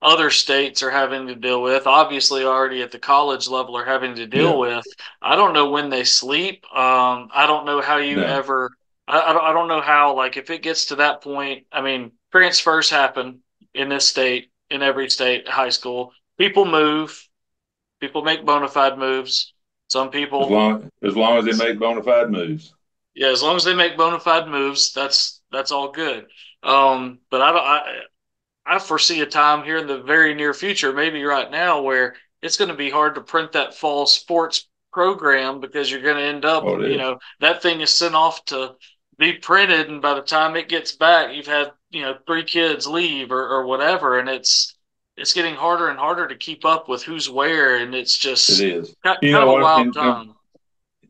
S1: other states are having to deal with, obviously already at the college level are having to deal
S2: Yeah.
S1: with. I don't know when they sleep. I don't know how you
S2: No.
S1: ever. I don't know how, like, if it gets to that point. I mean, transfers happen in this state, in every state, high school. People move. People make bona fide moves. Some people,
S2: As long as they make bona fide moves.
S1: yeah, as long as they make bona fide moves, that's all good. But I don't. I foresee a time here in the very near future, maybe right now, where it's going to be hard to print that fall sports program because you're going to end up,
S2: Oh, it is.
S1: that thing is sent off to be printed, and by the time it gets back, you've had, three kids leave or whatever, and it's getting harder and harder to keep up with who's where, and it's
S2: It
S1: just
S2: is.
S1: kind
S2: You
S1: of
S2: know
S1: a
S2: what?
S1: wild time.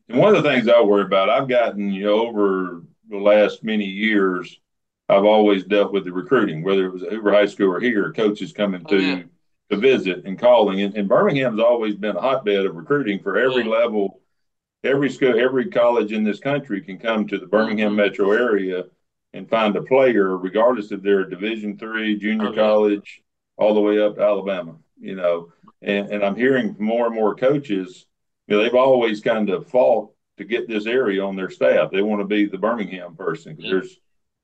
S2: And one of the things I worry about, I've gotten, over the last many years, I've always dealt with the recruiting, whether it was at Hoover High School or here, coaches coming
S1: Oh yeah,
S2: to visit and calling. And Birmingham's always been a hotbed of recruiting for every
S1: yeah,
S2: level. Every school, every college in this country can come to the Birmingham
S1: mm-hmm.
S2: metro area and find a player, regardless if they're a Division III, junior
S1: Oh yeah,
S2: college, all the way up to Alabama. And I'm hearing from more and more coaches, they've always kind of fought to get this area on their staff. They want to be the Birmingham person because
S1: yeah,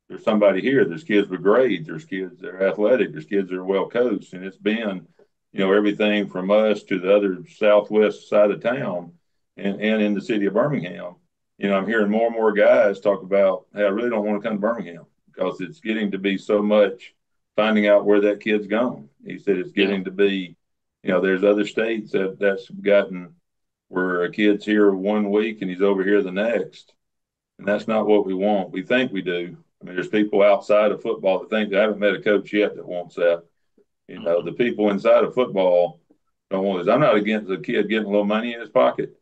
S2: there's somebody here. There's kids with grades. There's kids that are athletic. There's kids that are well coached, and it's been, everything from us to the other southwest side of town and in the city of Birmingham. I'm hearing more and more guys talk about, hey, I really don't want to come to Birmingham because it's getting to be so much finding out where that kid's gone. He said it's
S1: yeah,
S2: getting to be, there's other states that's gotten where a kid's here 1 week and he's over here the next. And that's not what we want. We think we do. I mean, there's people outside of football that think they haven't met a coach yet that wants that.
S1: mm-hmm.
S2: The people inside of football don't want this. I'm not against a kid getting a little money in his pocket,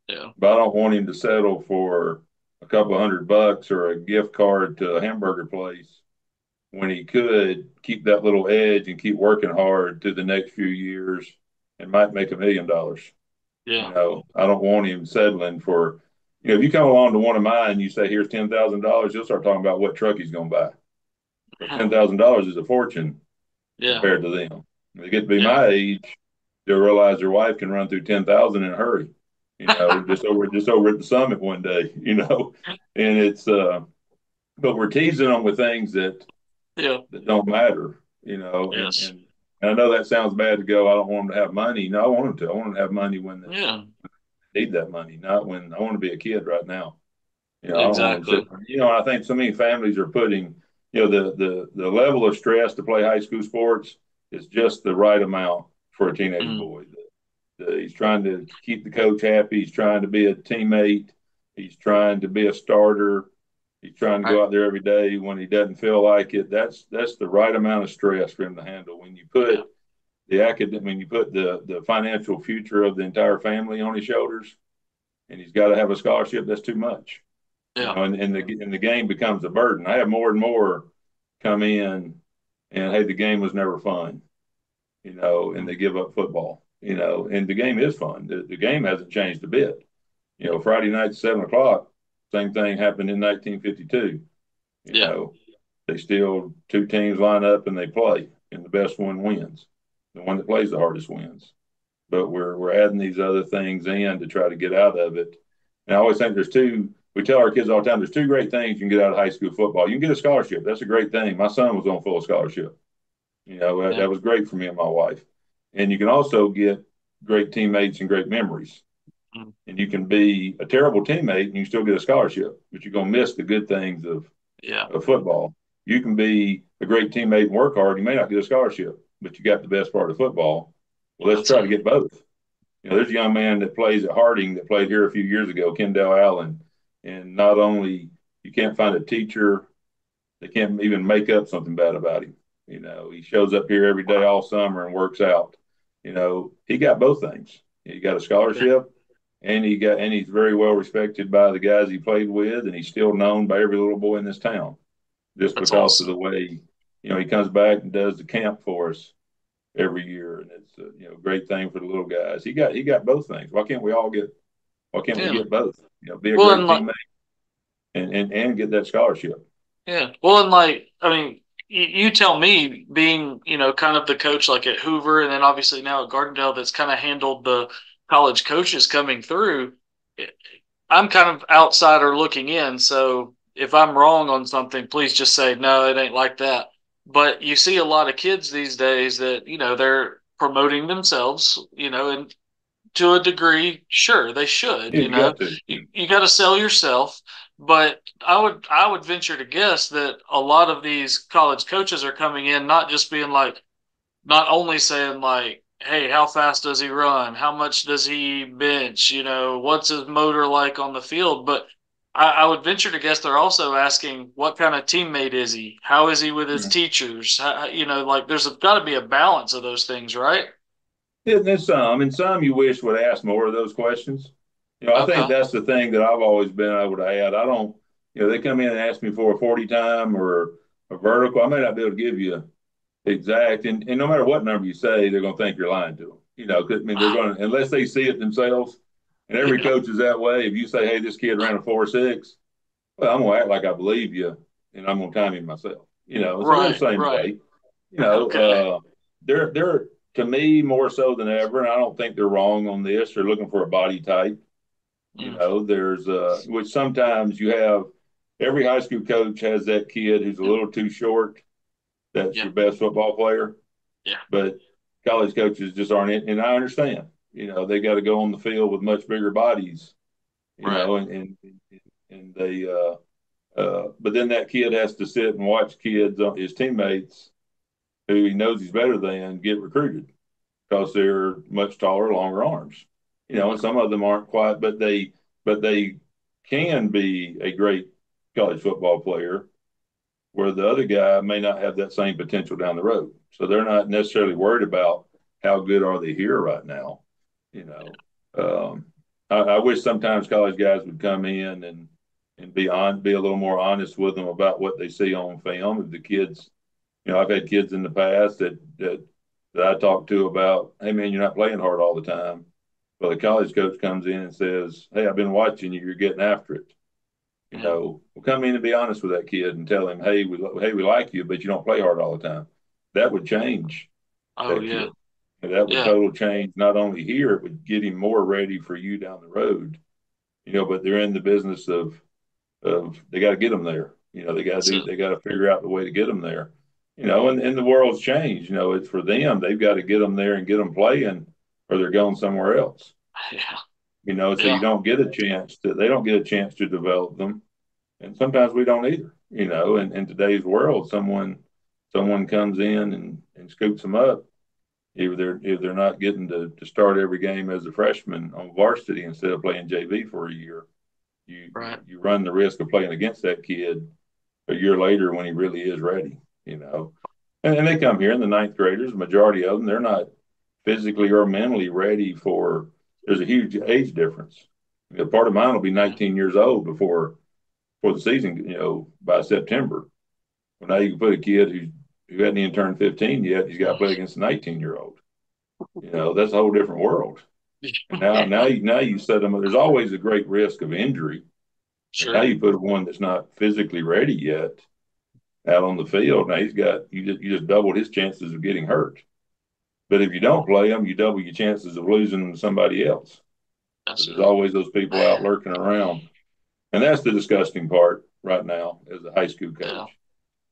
S1: Yeah,
S2: but I don't want him to settle for a couple $100 or a gift card to a hamburger place when he could keep that little edge and keep working hard through the next few years and might make $1 million.
S1: yeah,
S2: I don't want him settling for, if you come along to one of mine and you say, here's $10,000, you'll start talking about what truck he's going to buy. Because $10,000 is a fortune
S1: yeah,
S2: compared to them. When they get to be
S1: yeah.
S2: my age, they'll realize their wife can run through 10,000 in a hurry. Just over at the summit one day. And it's but we're teasing them with things
S1: Yeah.
S2: that don't matter.
S1: Yes.
S2: And I know that sounds bad to go. I don't want them to have money. No, I want them to. I want them to have money when
S1: Yeah.
S2: they need that money, not when I want to be a kid right now. I don't want them
S1: Exactly.
S2: sitting. I think so many families are putting, the level of stress to play high school sports is just the right amount for a teenage
S1: Mm.
S2: boy. He's trying to keep the coach happy. He's trying to be a teammate. He's trying to be a starter. He's trying to
S1: Right.
S2: go out there every day when he doesn't feel like it. That's the right amount of stress for him to handle. When you
S1: Yeah.
S2: put when you put the financial future of the entire family on his shoulders, and he's got to have a scholarship, that's too much.
S1: Yeah.
S2: And the game becomes a burden. I have more and more come in and hey, the game was never fun, and
S1: Mm.
S2: they give up football, and the game is fun. The game hasn't changed a bit. Friday night at 7 o'clock, same thing happened in 1952. You
S1: Yeah.
S2: know, they still two teams line up and they play, and the best one wins. The one that plays the hardest wins. But we're adding these other things in to try to get out of it. And I always think there's two. We tell our kids all the time, there's two great things you can get out of high school football. You can get a scholarship. That's a great thing. My son was on full scholarship.
S1: Yeah.
S2: That was great for me and my wife. And you can also get great teammates and great memories.
S1: Mm.
S2: And you can be a terrible teammate and you still get a scholarship, but you're going to miss the good things
S1: Yeah.
S2: of football. You can be a great teammate and work hard. You may not get a scholarship, but you got the best part of football. Well, let's
S1: That's
S2: try to
S1: it.
S2: get both. There's a young man that plays at Harding that played here a few years ago, Kendall Allen. And not only you can't find a teacher, they can't even make up something bad about him. He shows up here every day all summer and works out. He got both things. He got a
S1: Yeah.
S2: scholarship and he's very well respected by the guys he played with, and he's still known by every little boy in this town just
S1: That's
S2: because of the
S1: awesome.
S2: way, he comes back and does the camp for us every year, and it's a great thing for the little guys. He got both things. Why can't we
S1: Yeah.
S2: get both? Be a
S1: Well,
S2: great
S1: and like,
S2: teammate and get that scholarship.
S1: yeah. Well, and like, I mean, you tell me, being, kind of the coach like at Hoover and then obviously now at Gardendale that's kind of handled the college coaches coming through. I'm kind of outsider looking in, so if I'm wrong on something, please just say no, it ain't like that. But you see a lot of kids these days that, they're promoting themselves, and to a degree, sure, they should,
S2: Yeah, you got to.
S1: you got to sell yourself. But I would venture to guess that a lot of these college coaches are coming in not just being like, not only saying like, hey, how fast does he run? How much does he bench? What's his motor like on the field? But I would venture to guess they're also asking, what kind of teammate is he? How is he with his
S2: Mm.
S1: teachers? Like there's got to be a balance of those things, right?
S2: Yeah, there's some, and some you wish would ask more of those questions. I think
S1: Okay.
S2: that's the thing that I've always been able to add. I don't, they come in and ask me for a 40 time or a vertical. I may not be able to give you exact, and no matter what number you say, they're going to think you're lying to them. 'Cause, I mean, they're going to, unless they see it themselves, and every
S1: Yeah.
S2: coach is that way. If you say, hey, this kid ran a 4.6, well, I'm going to act like I believe you, and I'm going to time him myself. So they're the
S1: Right.
S2: same
S1: Right.
S2: way. You know,
S1: Okay.
S2: uh, they're to me more so than ever, and I don't think they're wrong on this. They're looking for a body type.
S1: Mm,
S2: There's which sometimes you have. Every high school coach has that kid who's a little too short. That's
S1: yeah.
S2: your best football player,
S1: Yeah.
S2: but college coaches just aren't it. And I understand. They got to go on the field with much bigger bodies.
S1: Right.
S2: And they. But then that kid has to sit and watch kids, his teammates, who he knows he's better than, get recruited because they're much taller, longer arms. And
S1: Mm,
S2: some of them aren't quite, but they can be a great college football player where the other guy may not have that same potential down the road. So they're not necessarily worried about how good are they here right now. You know, um, I wish sometimes college guys would come in and be a little more honest with them about what they see on film. If the kids, I've had kids in the past that I talk to about, hey man, you're not playing hard all the time. Well, the college coach comes in and says, hey, I've been watching you. You're getting after it.
S1: mm.
S2: We'll come in and be honest with that kid and tell him, hey, we like you, but you don't play hard all the time. That would change
S1: Oh
S2: that
S1: yeah.
S2: kid. And that would
S1: Yeah.
S2: total change not only here, it would get him more ready for you down the road. But they're in the business of they got to get them there.
S1: That's it.
S2: They got to figure out the way to get them there. And the world's changed. It's for them. They've got to get them there and get them playing, or they're going somewhere else.
S1: Yeah.
S2: So you
S1: Yeah.
S2: don't get a chance to. They don't get a chance to develop them, and sometimes we don't either. In today's world, someone comes in and scoops them up. If they're not getting to start every game as a freshman on varsity instead of playing JV for a year, you
S1: Right.
S2: you run the risk of playing against that kid a year later when he really is ready. You know, and they come here, and the ninth graders, the majority of them, they're not physically or mentally ready for. There's a huge age difference. Part of mine will be
S1: Yeah.
S2: 19 years old before the season. By September. Well, now you can put a kid who hadn't even turned 15 yet. He's got to
S1: Mm.
S2: play against a 19-year-old. That's a whole different world. And now,
S1: Yeah.
S2: now you set them. There's always a great risk of injury, and now
S1: Sure.
S2: you put one that's not physically ready yet out on the field. Now you just doubled his chances of getting hurt. But if you don't play him, you double your chances of losing to somebody else. But
S1: That's
S2: there's
S1: it.
S2: always those people out
S1: Man.
S2: lurking around, and that's the disgusting part right now as a high school
S1: Yeah.
S2: coach.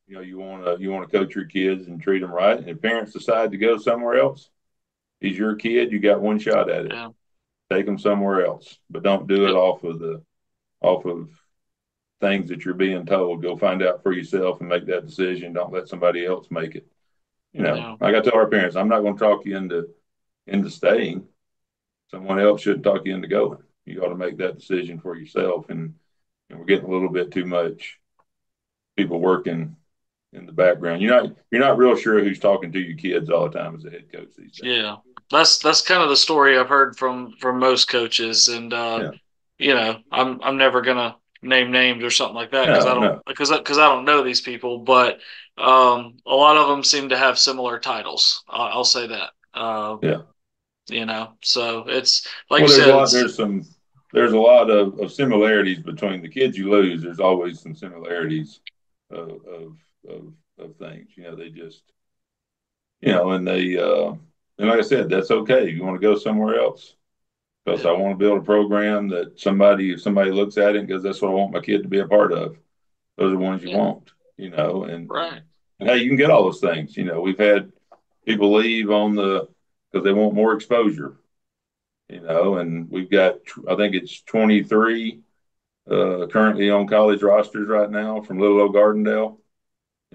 S2: You want to coach your kids and treat them right. And if parents decide to go somewhere else, he's your kid. You got one shot at it.
S1: Yeah.
S2: Take them somewhere else, but don't do it
S1: Yep.
S2: off of things that you're being told. Go find out for yourself and make that decision. Don't let somebody else make it.
S1: Yeah.
S2: Like I tell our parents, I'm not going to talk you into staying. Someone else shouldn't talk you into going. You ought to make that decision for yourself. And we're getting a little bit too much people working in the background. You're not real sure who's talking to your kids all the time as a head coach these days.
S1: Yeah. That's kind of the story I've heard from most coaches, and
S2: Yeah.
S1: I'm never gonna name names or something like that because I
S2: No,
S1: don't
S2: no.
S1: because I don't know these people, but a lot of them seem to have similar titles. I'll say that.
S2: Yeah.
S1: So it's like you
S2: Well, there's a
S1: said,
S2: lot.
S1: it's
S2: There's a lot of similarities between the kids you lose. There's always some similarities of of things. They just, and and like I said, that's okay. You want to go somewhere else because I
S1: Yeah.
S2: want to build a program that if somebody looks at it and goes, that's what I want my kid to be a part of. Those are the ones you
S1: Yeah.
S2: want,
S1: Right.
S2: and hey, you can get all those things. We've had people leave because they want more exposure, and we've got, I think it's 23 currently on college rosters right now from little old Gardendale.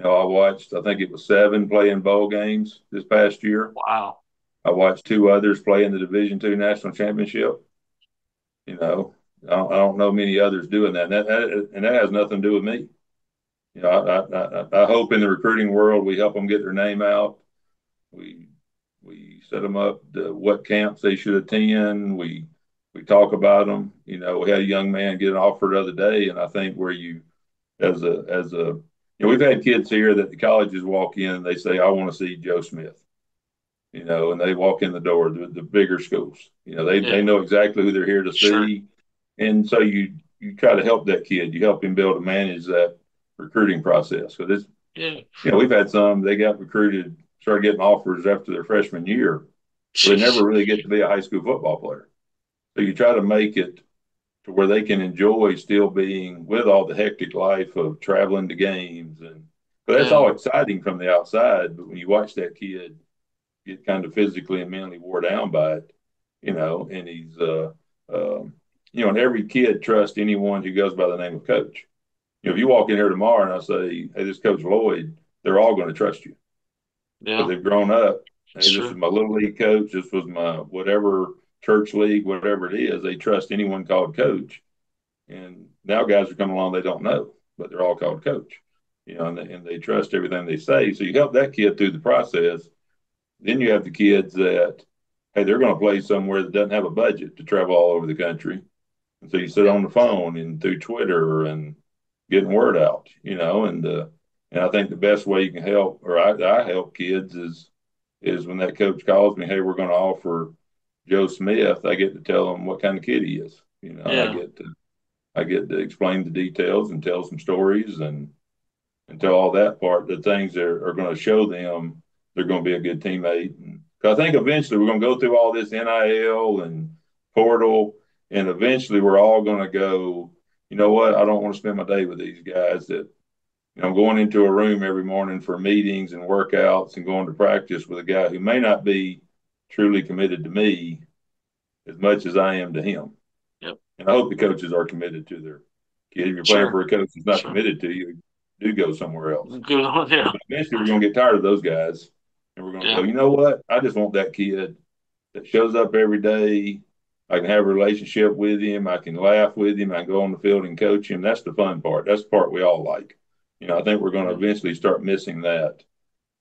S2: I watched, I think it was 7 playing bowl games this past year.
S1: Wow.
S2: I watched 2 others play in the Division II national championship. I don't know many others doing that. And that has nothing to do with me. I hope in the recruiting world we help them get their name out. We we set them up to what camps they should attend. We talk about them. We had a young man get an offer the other day, and I think where you as a we've had kids here that the colleges walk in and they say, I want to see Joe Smith, and they walk in the door, the bigger schools. They
S1: Yeah.
S2: know exactly who they're here to
S1: Sure.
S2: see. And so you try to help that kid. You help him be able to manage that recruiting process. So
S1: Yeah.
S2: we've had some, they got recruited, started getting offers after their freshman year. Well, they never
S1: Sheesh.
S2: really get to be a high school football player. So you try to make it to where they can enjoy still being with all the hectic life of traveling to games. And but that's
S1: Yeah.
S2: all exciting from the outside. But when you watch that kid get kind of physically and mentally wore down by it, and he's, and every kid trusts anyone who goes by the name of coach. If you walk in here tomorrow and I say, hey, this is Coach Lloyd, they're all going to trust you because
S1: Yeah.
S2: they've grown up.
S1: It's
S2: Hey, this is
S1: true.
S2: my little league coach. This was my whatever church league, whatever it is. They trust anyone called coach. And now guys are coming along they don't know, but they're all called coach. And they trust everything they say. So you help that kid through the process. Then you have the kids that, hey, they're going to play somewhere that doesn't have a budget to travel all over the country. And so you sit
S1: Yeah.
S2: on the phone and through Twitter and getting word out, and I think the best way you can help, or I help kids is when that coach calls me, hey, we're going to offer Joe Smith. I get to tell them what kind of kid he is, and I
S1: Yeah.
S2: get to explain the details and tell some stories and tell all that part, the things that are going to show them they're going to be a good teammate. And I think eventually we're going to go through all this NIL and portal, and eventually we're all going to go, you know what? I don't want to spend my day with these guys that, I'm going into a room every morning for meetings and workouts and going to practice with a guy who may not be truly committed to me as much as I am to him.
S1: Yep.
S2: And I hope the coaches are committed to their kid. If you're playing
S1: Sure.
S2: for a coach who's not
S1: Sure.
S2: committed to you, do go somewhere else.
S1: Good one. Yeah.
S2: But eventually, we're going to get tired of those guys, and we're going to go.
S1: Yeah.
S2: You know what? I just want that kid that shows up every day. I can have a relationship with him. I can laugh with him. I can go on the field and coach him. That's the fun part. That's the part we all like. I think we're going to
S1: Yeah.
S2: eventually start missing that,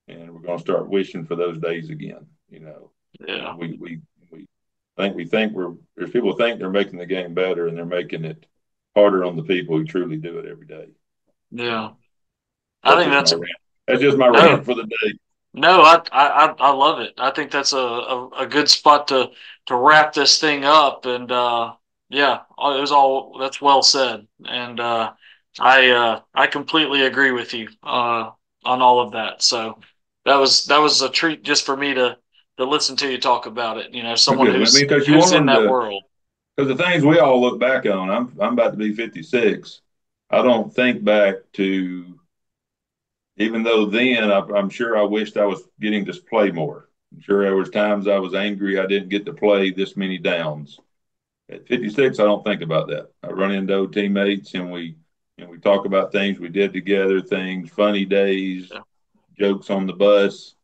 S2: and we're going to start wishing for those days again.
S1: Yeah.
S2: And we think there's people who think they're making the game better, and they're making it harder on the people who truly do it every day.
S1: Yeah.
S2: So
S1: I
S2: that's
S1: think
S2: just my
S1: that's
S2: rant. That's just my
S1: no.
S2: rant for the day.
S1: No, I love it. I think that's a good spot to wrap this thing up. And yeah, it was all that's well said. And I completely agree with you on all of that. So that was a treat just for me to listen to you talk about it.
S2: Well,
S1: Someone
S2: good. I mean, because you
S1: who's
S2: want
S1: in
S2: them
S1: that
S2: to,
S1: world.
S2: because the things we all look back on. I'm about to be 56. I don't think back to, even though then I'm sure I wished I was getting to play more. I'm sure there was times I was angry I didn't get to play this many downs. At 56, I don't think about that. I run into old teammates and we talk about things we did together, things, funny days,
S1: Yeah,
S2: jokes on the bus,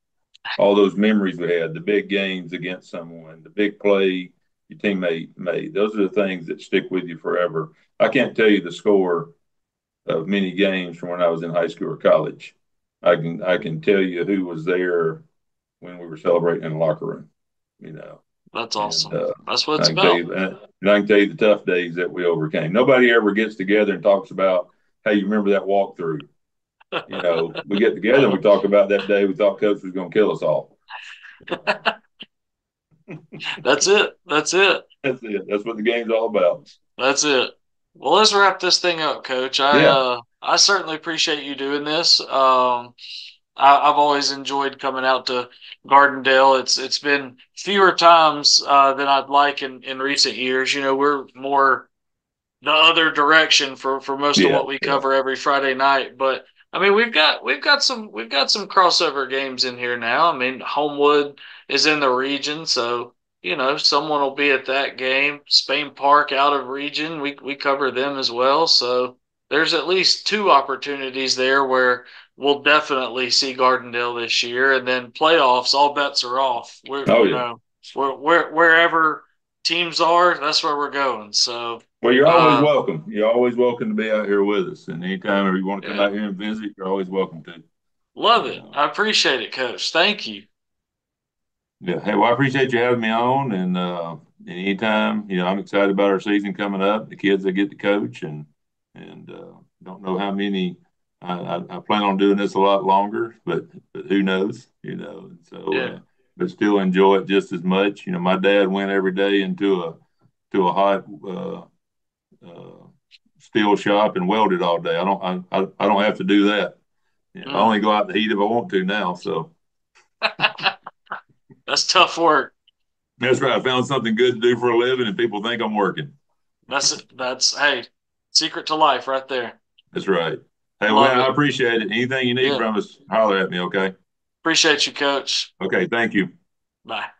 S2: all those memories we had, the big games against someone, the big play your teammate made. Those are the things that stick with you forever. I can't tell you the score of many games from when I was in high school or college. I can tell you who was there when we were celebrating in the locker room, you know,
S1: that's
S2: and
S1: awesome. That's what it's
S2: I can tell
S1: about.
S2: you that, and I can tell you the tough days that we overcame. Nobody ever gets together and talks about, hey, you remember that walkthrough? We get together and we
S1: No,
S2: talk about that day we thought coach was going to kill us all.
S1: that's it. That's it.
S2: That's it. That's what the game's all about.
S1: That's it. Well, let's wrap this thing up, Coach.
S2: Yeah,
S1: I certainly appreciate you doing this. I've always enjoyed coming out to Gardendale. It's been fewer times than I'd like in recent years. You know, we're more the other direction for most of
S2: yeah,
S1: what we
S2: yeah.
S1: cover every Friday night. But I mean, we've got some crossover games in here now. I mean, Homewood is in the region, so you know someone will be at that game. Spain Park out of region, we cover them as well. So there's at least two opportunities there where we'll definitely see Gardendale this year, and then playoffs. All bets are off. We're
S2: Oh
S1: you
S2: yeah.
S1: know we're wherever teams are, that's where we're going. So.
S2: Well, you're always
S1: Uh,
S2: welcome. You're always welcome to be out here with us. And anytime you want to come
S1: yeah,
S2: out here and visit, you're always welcome to.
S1: love
S2: You
S1: it.
S2: know.
S1: I appreciate it, Coach. Thank you.
S2: Yeah. Hey, well, I appreciate you having me on. And anytime, I'm excited about our season coming up. The kids that get to coach, and don't know how many. I plan on doing this a lot longer, but who knows? And so,
S1: Yeah.
S2: but still enjoy it just as much. My dad went every day into a hot uh, steel shop and welded all day. I don't have to do that. I
S1: Mm.
S2: only go out in the heat if I want to now. So
S1: That's tough work.
S2: that's right. I found something good to do for a living, and people think I'm working.
S1: That's hey, secret to life right there.
S2: That's right. Hey, well,
S1: Love
S2: man, I
S1: it.
S2: appreciate it. Anything you need
S1: Yeah.
S2: from us, holler at me. Okay.
S1: Appreciate you, Coach.
S2: Okay. Thank you.
S1: Bye.